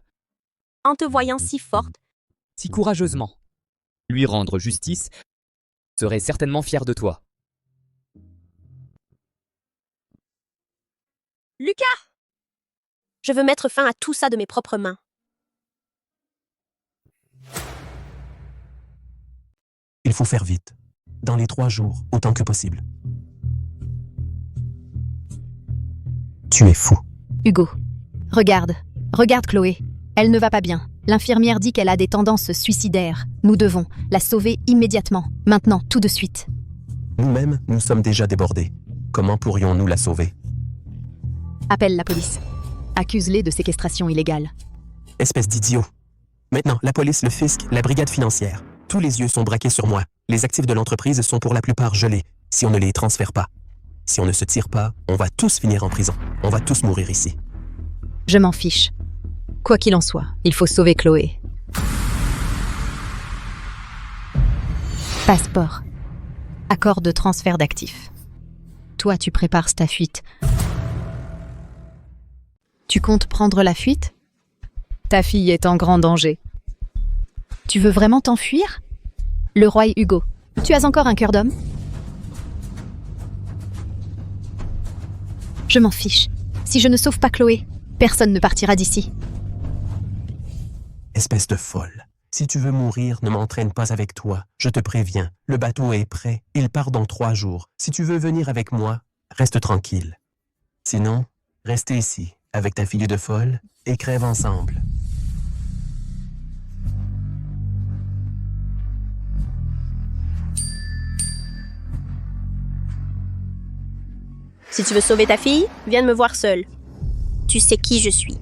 Speaker 1: En te voyant si forte,
Speaker 5: si courageusement, lui rendre justice, serait certainement fier de toi.
Speaker 1: Lucas! Je veux mettre fin à tout ça de mes propres mains.
Speaker 2: Il faut faire vite. Dans les 3 jours, autant que possible. Tu es fou.
Speaker 8: Hugo, regarde Chloé. Elle ne va pas bien. L'infirmière dit qu'elle a des tendances suicidaires. Nous devons la sauver immédiatement, maintenant, tout de suite.
Speaker 2: Nous-mêmes, nous sommes déjà débordés. Comment pourrions-nous la sauver?
Speaker 8: Appelle la police. Accuse-les de séquestration illégale.
Speaker 2: Espèce d'idiot. Maintenant, la police, le fisc, la brigade financière. Tous les yeux sont braqués sur moi. Les actifs de l'entreprise sont pour la plupart gelés, si on ne les transfère pas. Si on ne se tire pas, on va tous finir en prison. On va tous mourir ici.
Speaker 8: Je m'en fiche. Quoi qu'il en soit, il faut sauver Chloé. Passeport. Accord de transfert d'actifs. Toi, tu prépares ta fuite. Tu comptes prendre la fuite? Ta fille est en grand danger. Tu veux vraiment t'enfuir? Le roi Hugo, tu as encore un cœur d'homme? Je m'en fiche. Si je ne sauve pas Chloé, personne ne partira d'ici.
Speaker 2: Espèce de folle. Si tu veux mourir, ne m'entraîne pas avec toi. Je te préviens, le bateau est prêt. Il part dans 3 jours. Si tu veux venir avec moi, reste tranquille. Sinon, reste ici, avec ta fille de folle, et crève ensemble.
Speaker 1: Si tu veux sauver ta fille, viens me voir seule. Tu sais qui je suis.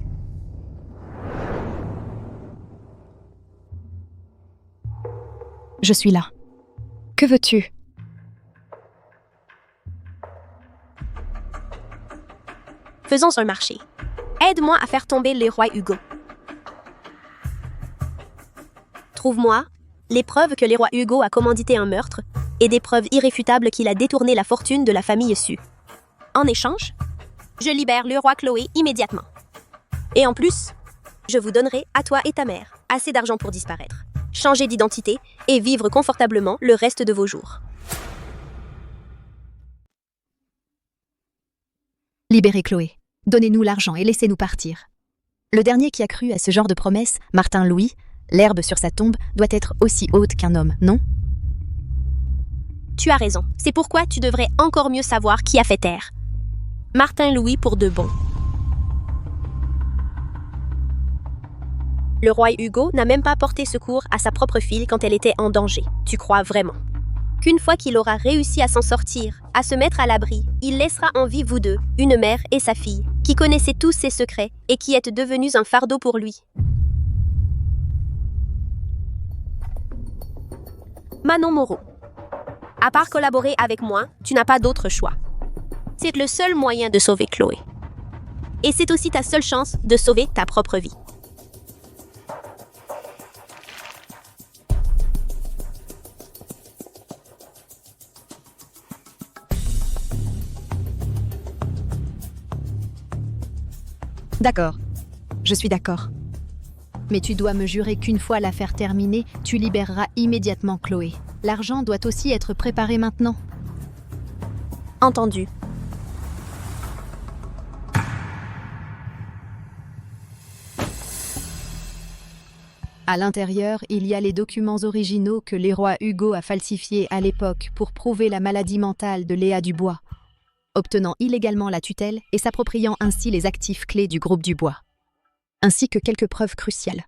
Speaker 8: Je suis là. Que veux-tu?
Speaker 1: Faisons un marché. Aide-moi à faire tomber les rois Hugo. Trouve-moi les preuves que les rois Hugo a commandité un meurtre et des preuves irréfutables qu'il a détourné la fortune de la famille Su. En échange, je libère le roi Chloé immédiatement. Et en plus, je vous donnerai, à toi et ta mère, assez d'argent pour disparaître, changer d'identité et vivre confortablement le reste de vos jours.
Speaker 8: Libérez Chloé. Donnez-nous l'argent et laissez-nous partir. Le dernier qui a cru à ce genre de promesse, Martin Louis, l'herbe sur sa tombe doit être aussi haute qu'un homme, non?
Speaker 1: Tu as raison. C'est pourquoi tu devrais encore mieux savoir qui a fait taire Martin Louis pour de bon. Le roi Hugo n'a même pas porté secours à sa propre fille quand elle était en danger. Tu crois vraiment qu'une fois qu'il aura réussi à s'en sortir, à se mettre à l'abri, il laissera en vie vous deux, une mère et sa fille, qui connaissaient tous ses secrets et qui êtes devenus un fardeau pour lui? Manon Moreau. À part collaborer avec moi, tu n'as pas d'autre choix. C'est le seul moyen de sauver Chloé. Et c'est aussi ta seule chance de sauver ta propre vie.
Speaker 8: D'accord. Je suis d'accord. Mais tu dois me jurer qu'une fois l'affaire terminée, tu libéreras immédiatement Chloé. L'argent doit aussi être préparé maintenant.
Speaker 1: Entendu.
Speaker 8: À l'intérieur, il y a les documents originaux que les rois Hugo a falsifiés à l'époque pour prouver la maladie mentale de Léa Dubois, obtenant illégalement la tutelle et s'appropriant ainsi les actifs clés du groupe Dubois, ainsi que quelques preuves cruciales.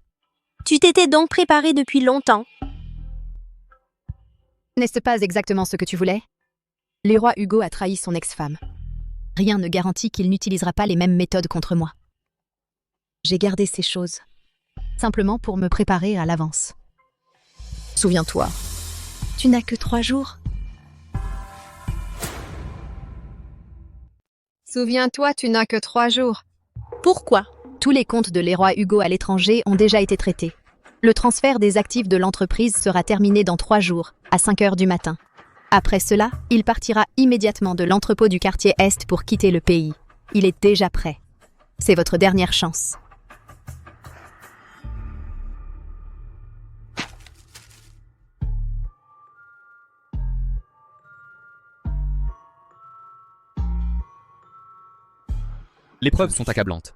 Speaker 1: Tu t'étais donc préparé depuis longtemps.
Speaker 8: N'est-ce pas exactement ce que tu voulais? Le roi Hugo a trahi son ex-femme. Rien ne garantit qu'il n'utilisera pas les mêmes méthodes contre moi. J'ai gardé ces choses, simplement pour me préparer à l'avance. Souviens-toi, tu n'as que 3 jours.
Speaker 21: Souviens-toi, tu n'as que 3 jours.
Speaker 1: Pourquoi?
Speaker 8: Tous les comptes de l'Héroï Hugo à l'étranger ont déjà été traités. Le transfert des actifs de l'entreprise sera terminé dans 3 jours, à 5 heures du matin. Après cela, il partira immédiatement de l'entrepôt du quartier Est pour quitter le pays. Il est déjà prêt. C'est votre dernière chance.
Speaker 5: Les preuves sont accablantes.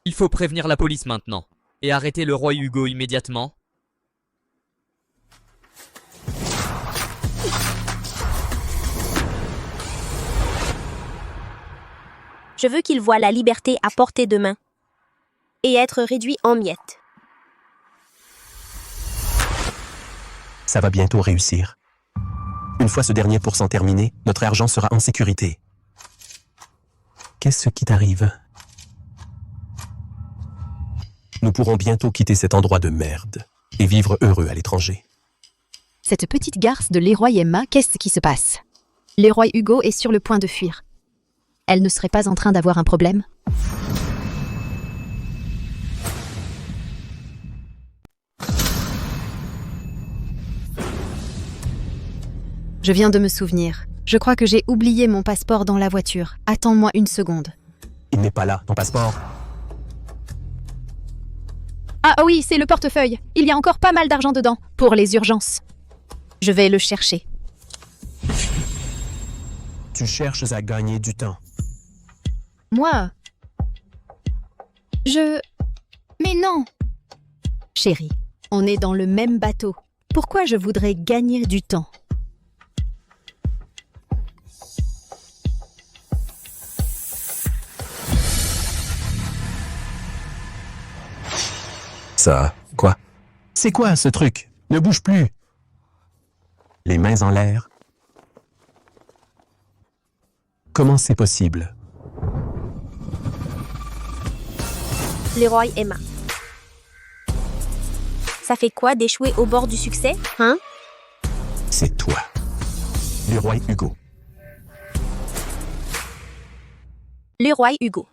Speaker 5: Il faut prévenir la police maintenant et arrêter le roi Hugo immédiatement.
Speaker 1: Je veux qu'il voie la liberté à portée de main et être réduit en miettes.
Speaker 2: Ça va bientôt réussir. Une fois ce dernier pourcent terminé, notre argent sera en sécurité. Qu'est-ce qui t'arrive? Nous pourrons bientôt quitter cet endroit de merde et vivre heureux à l'étranger.
Speaker 8: Cette petite garce de Leroy Emma, qu'est-ce qui se passe? Leroy Hugo est sur le point de fuir. Elle ne serait pas en train d'avoir un problème? Je viens de me souvenir. Je crois que j'ai oublié mon passeport dans la voiture. Attends-moi une seconde.
Speaker 2: Il n'est pas là, ton passeport.
Speaker 8: Ah oui, c'est le portefeuille. Il y a encore pas mal d'argent dedans, pour les urgences. Je vais le chercher.
Speaker 2: Tu cherches à gagner du temps.
Speaker 8: Moi... Mais non! Chérie, on est dans le même bateau. Pourquoi je voudrais gagner du temps?
Speaker 2: Ça, quoi? C'est quoi ce truc? Ne bouge plus! Les mains en l'air. Comment c'est possible?
Speaker 1: Leroy Emma. Ça fait quoi d'échouer au bord du succès, hein?
Speaker 2: C'est toi. Leroy Hugo.
Speaker 1: Leroy Hugo.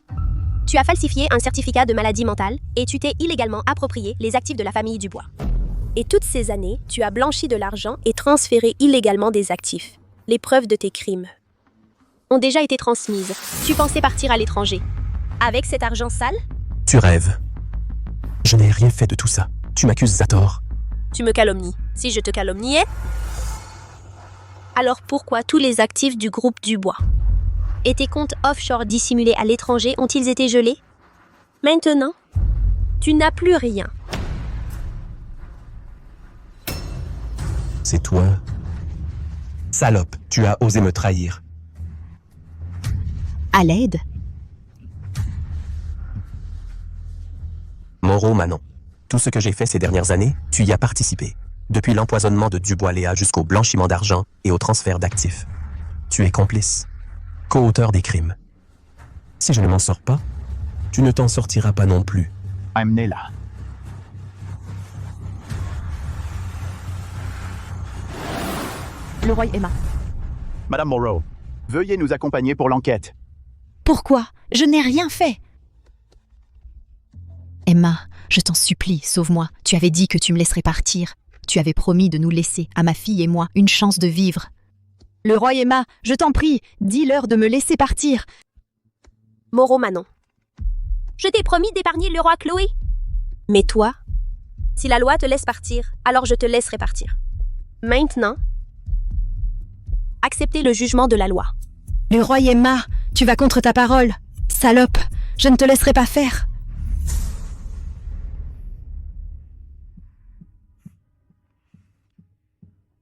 Speaker 1: Tu as falsifié un certificat de maladie mentale et tu t'es illégalement approprié les actifs de la famille Dubois. Et toutes ces années, tu as blanchi de l'argent et transféré illégalement des actifs. Les preuves de tes crimes ont déjà été transmises. Tu pensais partir à l'étranger. Avec cet argent sale?
Speaker 2: Tu rêves. Je n'ai rien fait de tout ça. Tu m'accuses à tort.
Speaker 1: Tu me calomnies. Si je te calomniais, alors pourquoi tous les actifs du groupe Dubois et tes comptes offshore dissimulés à l'étranger ont-ils été gelés? Maintenant, tu n'as plus rien.
Speaker 2: C'est toi. Salope, tu as osé me trahir.
Speaker 8: À l'aide?
Speaker 2: Moreau Manon. Tout ce que j'ai fait ces dernières années, tu y as participé. Depuis l'empoisonnement de Dubois-Léa jusqu'au blanchiment d'argent et au transfert d'actifs. Tu es complice. Co-auteur des crimes. Si je ne m'en sors pas, tu ne t'en sortiras pas non plus.
Speaker 10: Amenez-la.
Speaker 8: Leroy Emma.
Speaker 10: Madame Moreau, veuillez nous accompagner pour l'enquête.
Speaker 8: Pourquoi? Je n'ai rien fait. Emma, je t'en supplie, sauve-moi. Tu avais dit que tu me laisserais partir. Tu avais promis de nous laisser, à ma fille et moi, une chance de vivre. Leroy Emma, je t'en prie, dis-leur de me laisser partir.
Speaker 1: Moreau Manon. Je t'ai promis d'épargner le roi Chloé. Mais toi, si la loi te laisse partir, alors je te laisserai partir. Maintenant, acceptez le jugement de la loi.
Speaker 8: Leroy Emma, tu vas contre ta parole. Salope, je ne te laisserai pas faire.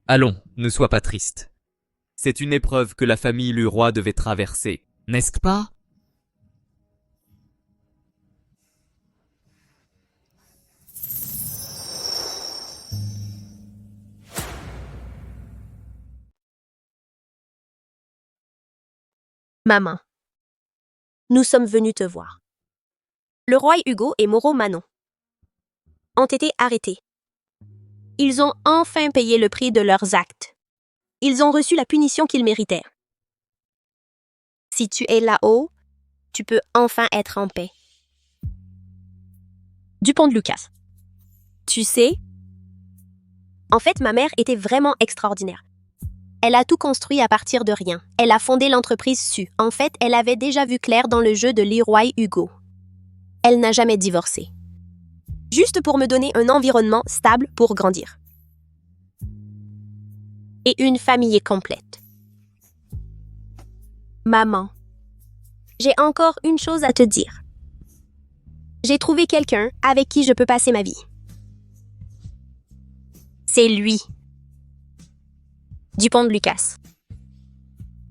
Speaker 5: Allons, ne sois pas triste. C'est une épreuve que la famille Leroy devait traverser, n'est-ce pas?
Speaker 1: Maman, nous sommes venus te voir. Leroy Hugo et Moreau Manon ont été arrêtés. Ils ont enfin payé le prix de leurs actes. Ils ont reçu la punition qu'ils méritaient. Si tu es là-haut, tu peux enfin être en paix. Dupont de Lucas. Tu sais, en fait, ma mère était vraiment extraordinaire. Elle a tout construit à partir de rien. Elle a fondé l'entreprise Su. En fait, elle avait déjà vu clair dans le jeu de Leroy Hugo. Elle n'a jamais divorcé. Juste pour me donner un environnement stable pour grandir. Et une famille complète. Maman, j'ai encore une chose à te dire. J'ai trouvé quelqu'un avec qui je peux passer ma vie. C'est lui. Dupont de Lucas.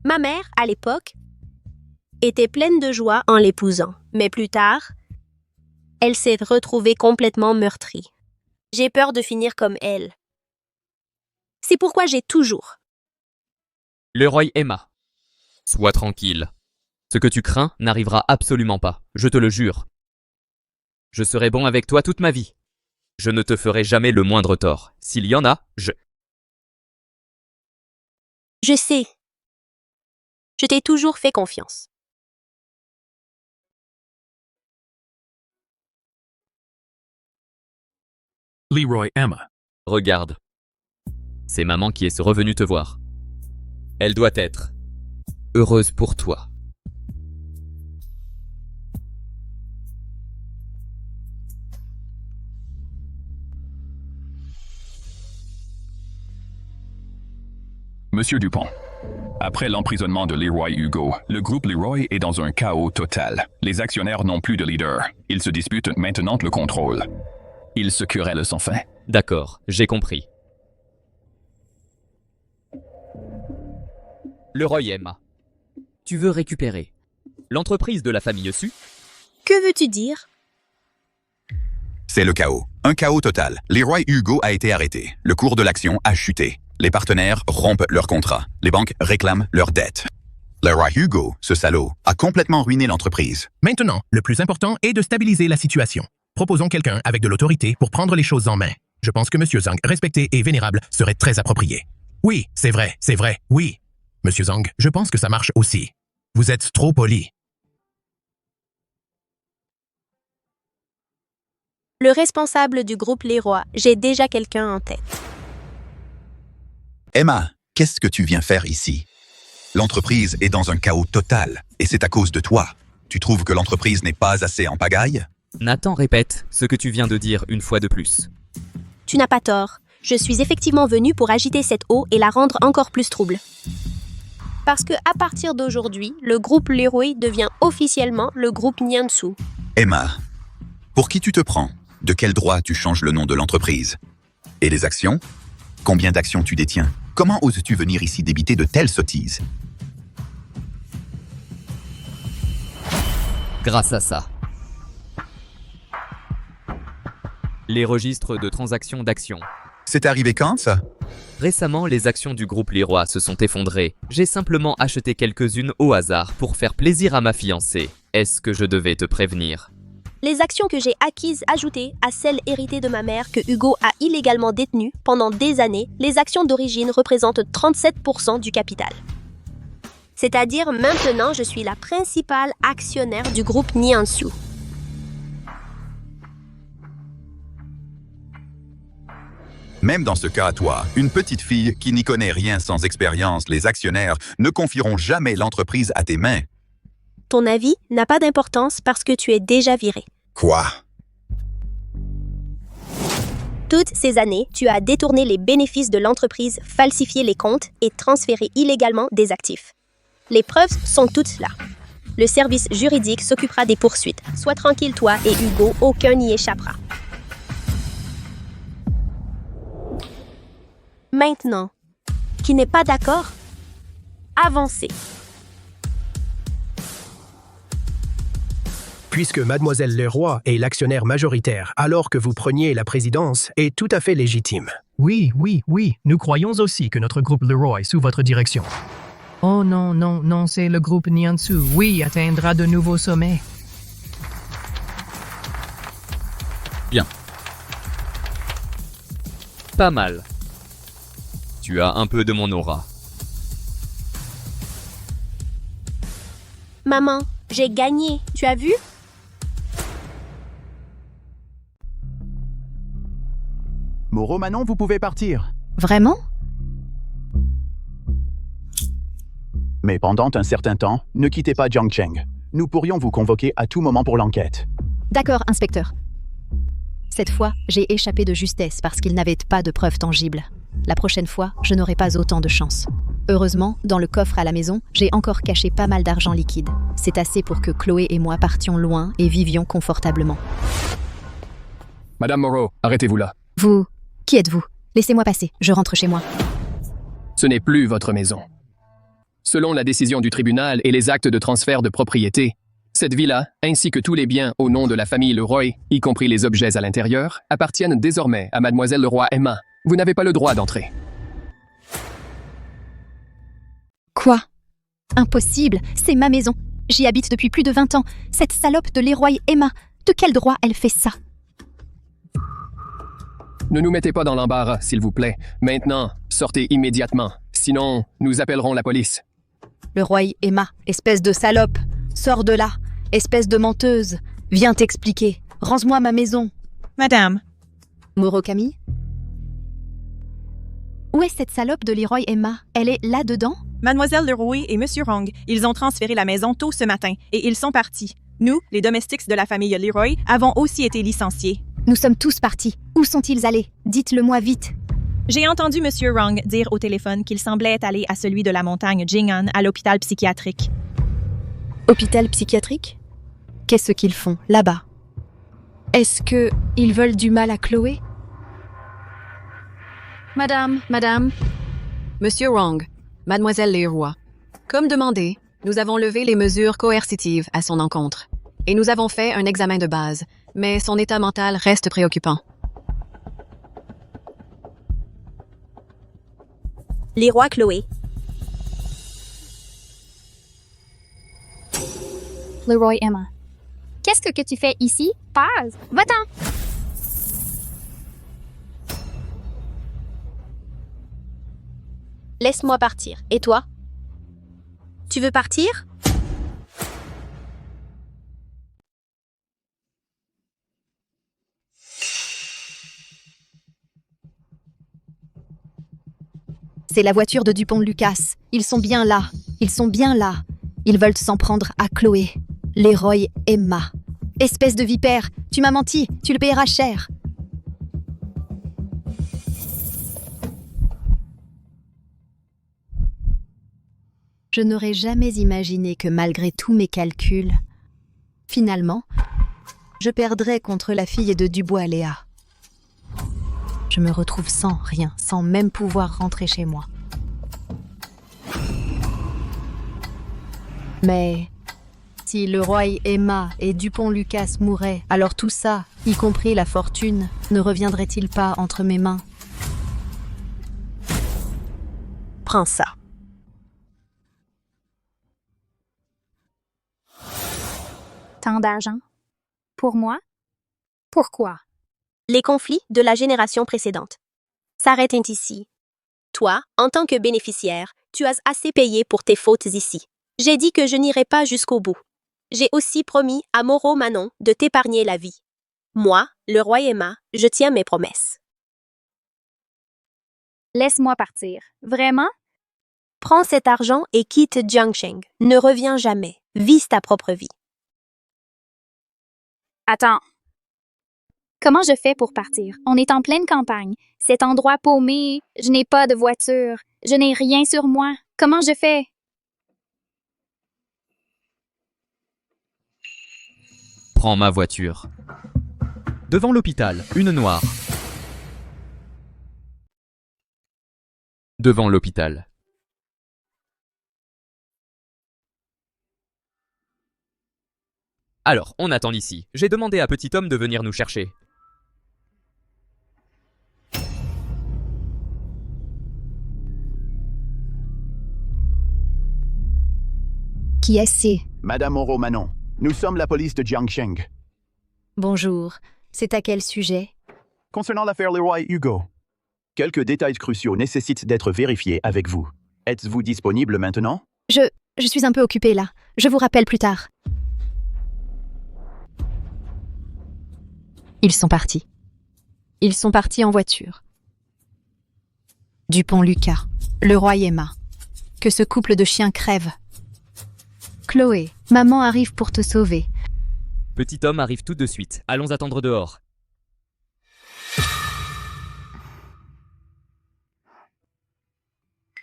Speaker 1: Ma mère, à l'époque, était pleine de joie en l'épousant, mais plus tard, elle s'est retrouvée complètement meurtrie. J'ai peur de finir comme elle. C'est pourquoi j'ai toujours...
Speaker 5: Leroy Emma, sois tranquille. Ce que tu crains n'arrivera absolument pas, je te le jure. Je serai bon avec toi toute ma vie. Je ne te ferai jamais le moindre tort. S'il y en a,
Speaker 1: Je sais. Je t'ai toujours fait confiance.
Speaker 6: Leroy Emma.
Speaker 5: Regarde. C'est maman qui est revenue te voir. Elle doit être heureuse pour toi.
Speaker 14: Monsieur Dupont,
Speaker 11: Après l'emprisonnement de Leroy Hugo, le groupe Leroy est dans un chaos total. Les actionnaires n'ont plus de leader. Ils se disputent maintenant le contrôle. Ils se querellent sans fin.
Speaker 5: D'accord, j'ai compris. Leroy Emma. Tu veux récupérer l'entreprise de la famille Su?
Speaker 1: Que veux-tu dire?
Speaker 22: C'est le chaos. Un chaos total. Leroy Hugo a été arrêté. Le cours de l'action a chuté. Les partenaires rompent leurs contrats. Les banques réclament leurs dettes. Leroy Hugo, ce salaud, a complètement ruiné l'entreprise.
Speaker 2: Maintenant, le plus important est de stabiliser la situation. Proposons quelqu'un avec de l'autorité pour prendre les choses en main. Je pense que M. Zhang, respecté et vénérable, serait très approprié. Oui, c'est vrai, oui. M. Zhang, je pense que ça marche aussi. Vous êtes trop poli.
Speaker 1: Le responsable du groupe Leroy, j'ai déjà quelqu'un en tête.
Speaker 22: Emma, qu'est-ce que tu viens faire ici? L'entreprise est dans un chaos total, et c'est à cause de toi. Tu trouves que l'entreprise n'est pas assez en pagaille?
Speaker 5: Nathan, répète ce que tu viens de dire une fois de plus.
Speaker 1: Tu n'as pas tort. Je suis effectivement venue pour agiter cette eau et la rendre encore plus trouble. Parce que à partir d'aujourd'hui, le groupe Leroy devient officiellement le groupe Niansu.
Speaker 22: Emma, pour qui tu te prends? De quel droit tu changes le nom de l'entreprise? Et les actions? Combien d'actions tu détiens? Comment oses-tu venir ici débiter de telles sottises?
Speaker 5: Grâce à ça. Les registres de transactions d'actions.
Speaker 22: C'est arrivé quand, ça?
Speaker 5: Récemment, les actions du groupe Leroy se sont effondrées. J'ai simplement acheté quelques-unes au hasard pour faire plaisir à ma fiancée. Est-ce que je devais te prévenir?
Speaker 1: Les actions que j'ai acquises ajoutées à celles héritées de ma mère que Hugo a illégalement détenues pendant des années, les actions d'origine représentent 37% du capital. C'est-à-dire maintenant je suis la principale actionnaire du groupe Niansu.
Speaker 22: Même dans ce cas à toi, une petite fille qui n'y connaît rien sans expérience, les actionnaires ne confieront jamais l'entreprise à tes mains.
Speaker 1: Ton avis n'a pas d'importance parce que tu es déjà viré.
Speaker 22: Quoi?
Speaker 1: Toutes ces années, tu as détourné les bénéfices de l'entreprise, falsifié les comptes et transféré illégalement des actifs. Les preuves sont toutes là. Le service juridique s'occupera des poursuites. Sois tranquille, toi et Hugo, aucun n'y échappera. Maintenant, qui n'est pas d'accord? Avancez.
Speaker 2: Puisque Mademoiselle Leroy est l'actionnaire majoritaire alors que vous preniez la présidence, est tout à fait légitime.
Speaker 23: Oui, nous croyons aussi que notre groupe Leroy sous votre direction. Oh non, c'est le groupe Niansu, oui, atteindra de nouveaux sommets.
Speaker 5: Bien. Pas mal. Tu as un peu de mon aura.
Speaker 1: Maman, j'ai gagné, tu as vu?
Speaker 10: Moreau, Manon, vous pouvez partir.
Speaker 8: Vraiment?
Speaker 10: Mais pendant un certain temps, ne quittez pas Jiangcheng. Nous pourrions vous convoquer à tout moment pour l'enquête.
Speaker 8: D'accord, inspecteur. Cette fois, j'ai échappé de justesse parce qu'ils n'avaient pas de preuves tangibles. La prochaine fois, je n'aurai pas autant de chance. Heureusement, dans le coffre à la maison, j'ai encore caché pas mal d'argent liquide. C'est assez pour que Chloé et moi partions loin et vivions confortablement.
Speaker 14: Madame Moreau, arrêtez-vous là.
Speaker 8: Vous, qui êtes-vous? Laissez-moi passer, je rentre chez moi.
Speaker 14: Ce n'est plus votre maison. Selon la décision du tribunal et les actes de transfert de propriété, cette villa, ainsi que tous les biens au nom de la famille Leroy, y compris les objets à l'intérieur, appartiennent désormais à Mademoiselle Leroy Emma. Vous n'avez pas le droit d'entrer.
Speaker 8: Quoi? Impossible, c'est ma maison. J'y habite depuis plus de 20 ans. Cette salope de Leroy Emma, de quel droit elle fait ça?
Speaker 14: Ne nous mettez pas dans l'embarras, s'il vous plaît. Maintenant, sortez immédiatement. Sinon, nous appellerons la police.
Speaker 8: Leroy Emma, espèce de salope. Sors de là, espèce de menteuse. Viens t'expliquer. Range-moi ma maison.
Speaker 24: Madame.
Speaker 8: Moreau Camille? Où est cette salope de Leroy Emma? Elle est là-dedans?
Speaker 24: Mademoiselle Leroy et Monsieur Rong, ils ont transféré la maison tôt ce matin et ils sont partis. Nous, les domestiques de la famille Leroy, avons aussi été licenciés.
Speaker 8: Nous sommes tous partis. Où sont-ils allés? Dites-le-moi vite.
Speaker 24: J'ai entendu Monsieur Wrong dire au téléphone qu'il semblait être allé à celui de la montagne Jing'an à l'hôpital psychiatrique.
Speaker 8: Hôpital psychiatrique? Qu'est-ce qu'ils font là-bas? Est-ce que ils veulent du mal à Chloé?
Speaker 21: Madame. Monsieur Wrong, Mademoiselle Leroy. Comme demandé, nous avons levé les mesures coercitives à son encontre. Et nous avons fait un examen de base, mais son état mental reste préoccupant.
Speaker 1: Leroy Chloé.
Speaker 3: Leroy Emma. Qu'est-ce que tu fais ici? Paz, va-t'en!
Speaker 1: Laisse-moi partir. Et toi? Tu veux partir?
Speaker 8: C'est la voiture de Dupont-Lucas. Ils sont bien là. Ils veulent s'en prendre à Chloé. Leroy Emma. Espèce de vipère, tu m'as menti, tu le payeras cher. Je n'aurais jamais imaginé que malgré tous mes calculs, finalement, je perdrais contre la fille de Dubois-Léa. Je me retrouve sans rien, sans même pouvoir rentrer chez moi. Mais si Leroy Emma et Dupont-Lucas mouraient, alors tout ça, y compris la fortune, ne reviendrait-il pas entre mes mains?
Speaker 1: Prends ça.
Speaker 3: Tant d'argent? Pour moi? Pourquoi?
Speaker 1: Les conflits de la génération précédente s'arrêtent ici. Toi, en tant que bénéficiaire, tu as assez payé pour tes fautes ici. J'ai dit que je n'irai pas jusqu'au bout. J'ai aussi promis à Moreau Manon de t'épargner la vie. Moi, Leroy Emma, je tiens mes promesses.
Speaker 3: Laisse-moi partir. Vraiment?
Speaker 1: Prends cet argent et quitte Jiangsheng. Ne reviens jamais. Vise ta propre vie.
Speaker 3: Attends. Comment je fais pour partir? On est en pleine campagne. Cet endroit paumé, je n'ai pas de voiture. Je n'ai rien sur moi. Comment je fais?
Speaker 5: Prends ma voiture. Devant l'hôpital, une noire. Devant l'hôpital. Alors, on attend ici. J'ai demandé à Petit Homme de venir nous chercher.
Speaker 8: Qui est-ce?
Speaker 10: Madame Moreau Manon, nous sommes la police de Jiangsheng.
Speaker 8: Bonjour. C'est à quel sujet?
Speaker 10: Concernant l'affaire Leroy Hugo. Quelques détails cruciaux nécessitent d'être vérifiés avec vous. Êtes-vous disponible maintenant?
Speaker 8: Je suis un peu occupée là. Je vous rappelle plus tard. Ils sont partis. Ils sont partis en voiture. Dupont-Lucas, Leroy Emma. Que ce couple de chiens crève. Chloé, maman arrive pour te sauver.
Speaker 5: Petit Homme arrive tout de suite. Allons attendre dehors.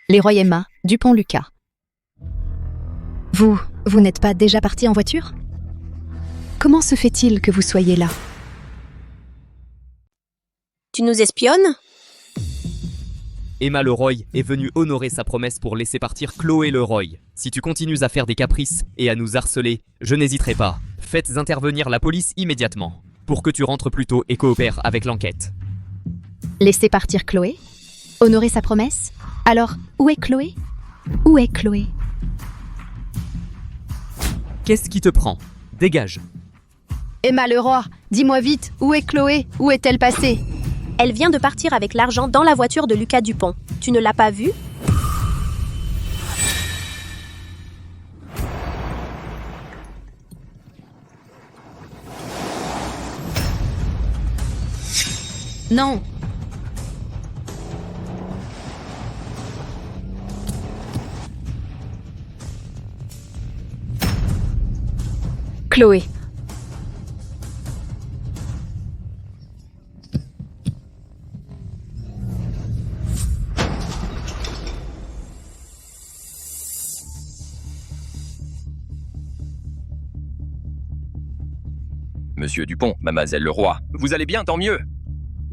Speaker 8: Leroy Emma, Dupont-Lucas. Vous n'êtes pas déjà parti en voiture? Comment se fait-il que vous soyez là?
Speaker 1: Tu nous espionnes?
Speaker 5: Emma Leroy est venue honorer sa promesse pour laisser partir Chloé Leroy. Si tu continues à faire des caprices et à nous harceler, je n'hésiterai pas. Faites intervenir la police immédiatement, pour que tu rentres plus tôt et coopères avec l'enquête.
Speaker 8: Laisser partir Chloé? Honorer sa promesse? Alors, où est Chloé? Où est Chloé?
Speaker 5: Qu'est-ce qui te prend? Dégage.
Speaker 8: Emma Leroy, dis-moi vite, où est Chloé? Où est-elle passée?
Speaker 1: Elle vient de partir avec l'argent dans la voiture de Lucas Dupont. Tu ne l'as pas vue?
Speaker 8: Non. Chloé.
Speaker 17: Monsieur Dupont, mademoiselle Leroy, vous allez bien, tant mieux.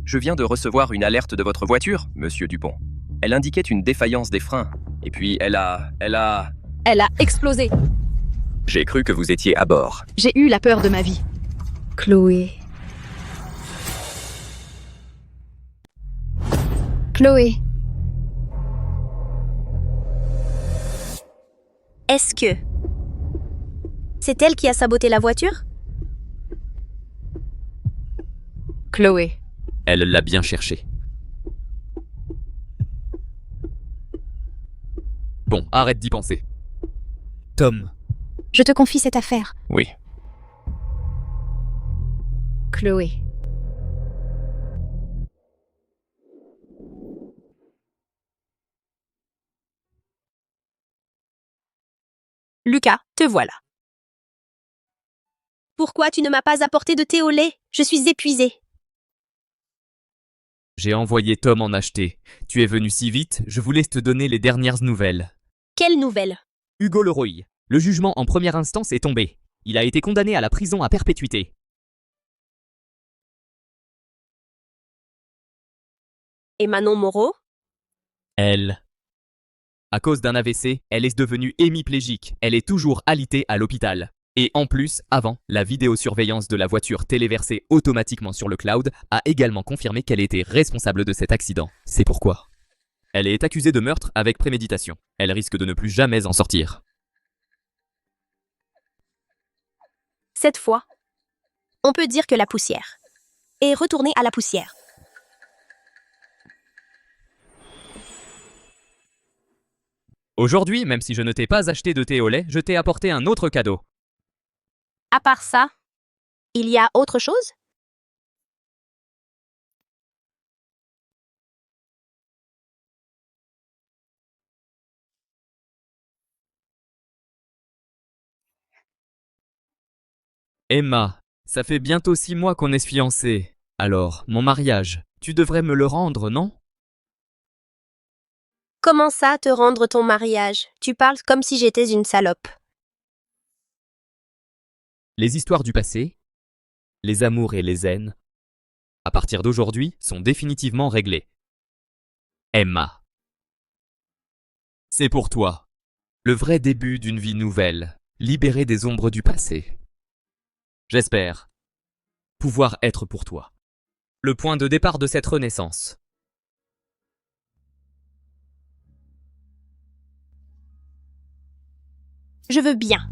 Speaker 17: Je viens de recevoir une alerte de votre voiture, monsieur Dupont. Elle indiquait une défaillance des freins. Et puis, elle a...
Speaker 8: Elle a explosé.
Speaker 17: J'ai cru que vous étiez à bord.
Speaker 8: J'ai eu la peur de ma vie.
Speaker 3: Chloé. Chloé.
Speaker 1: Est-ce que... c'est elle qui a saboté la voiture?
Speaker 8: Chloé.
Speaker 5: Elle l'a bien cherché. Bon, arrête d'y penser. Tom.
Speaker 3: Je te confie cette affaire.
Speaker 17: Oui.
Speaker 3: Chloé.
Speaker 1: Lucas, te voilà. Pourquoi tu ne m'as pas apporté de thé au lait? Je suis épuisée.
Speaker 5: J'ai envoyé Tom en acheter. Tu es venu si vite, je voulais te donner les dernières nouvelles.
Speaker 1: Quelle nouvelle?
Speaker 5: Hugo Leroy. Le jugement en première instance est tombé. Il a été condamné à la prison à perpétuité.
Speaker 1: Et Manon Moreau?
Speaker 5: Elle. À cause d'un AVC, elle est devenue hémiplégique. Elle est toujours alitée à l'hôpital. Et en plus, avant, la vidéosurveillance de la voiture téléversée automatiquement sur le cloud a également confirmé qu'elle était responsable de cet accident. C'est pourquoi. Elle est accusée de meurtre avec préméditation. Elle risque de ne plus jamais en sortir.
Speaker 1: Cette fois, on peut dire que la poussière est retournée à la poussière.
Speaker 5: Aujourd'hui, même si je ne t'ai pas acheté de thé au lait, je t'ai apporté un autre cadeau.
Speaker 1: À part ça, il y a autre chose?
Speaker 5: Emma, ça fait bientôt 6 mois qu'on est fiancés. Alors, mon mariage, tu devrais me le rendre, non?
Speaker 1: Comment ça, te rendre ton mariage? Tu parles comme si j'étais une salope.
Speaker 5: Les histoires du passé, les amours et les haines, à partir d'aujourd'hui, sont définitivement réglées. Emma. C'est pour toi. Le vrai début d'une vie nouvelle, libérée des ombres du passé. J'espère pouvoir être pour toi le point de départ de cette renaissance.
Speaker 1: Je veux bien.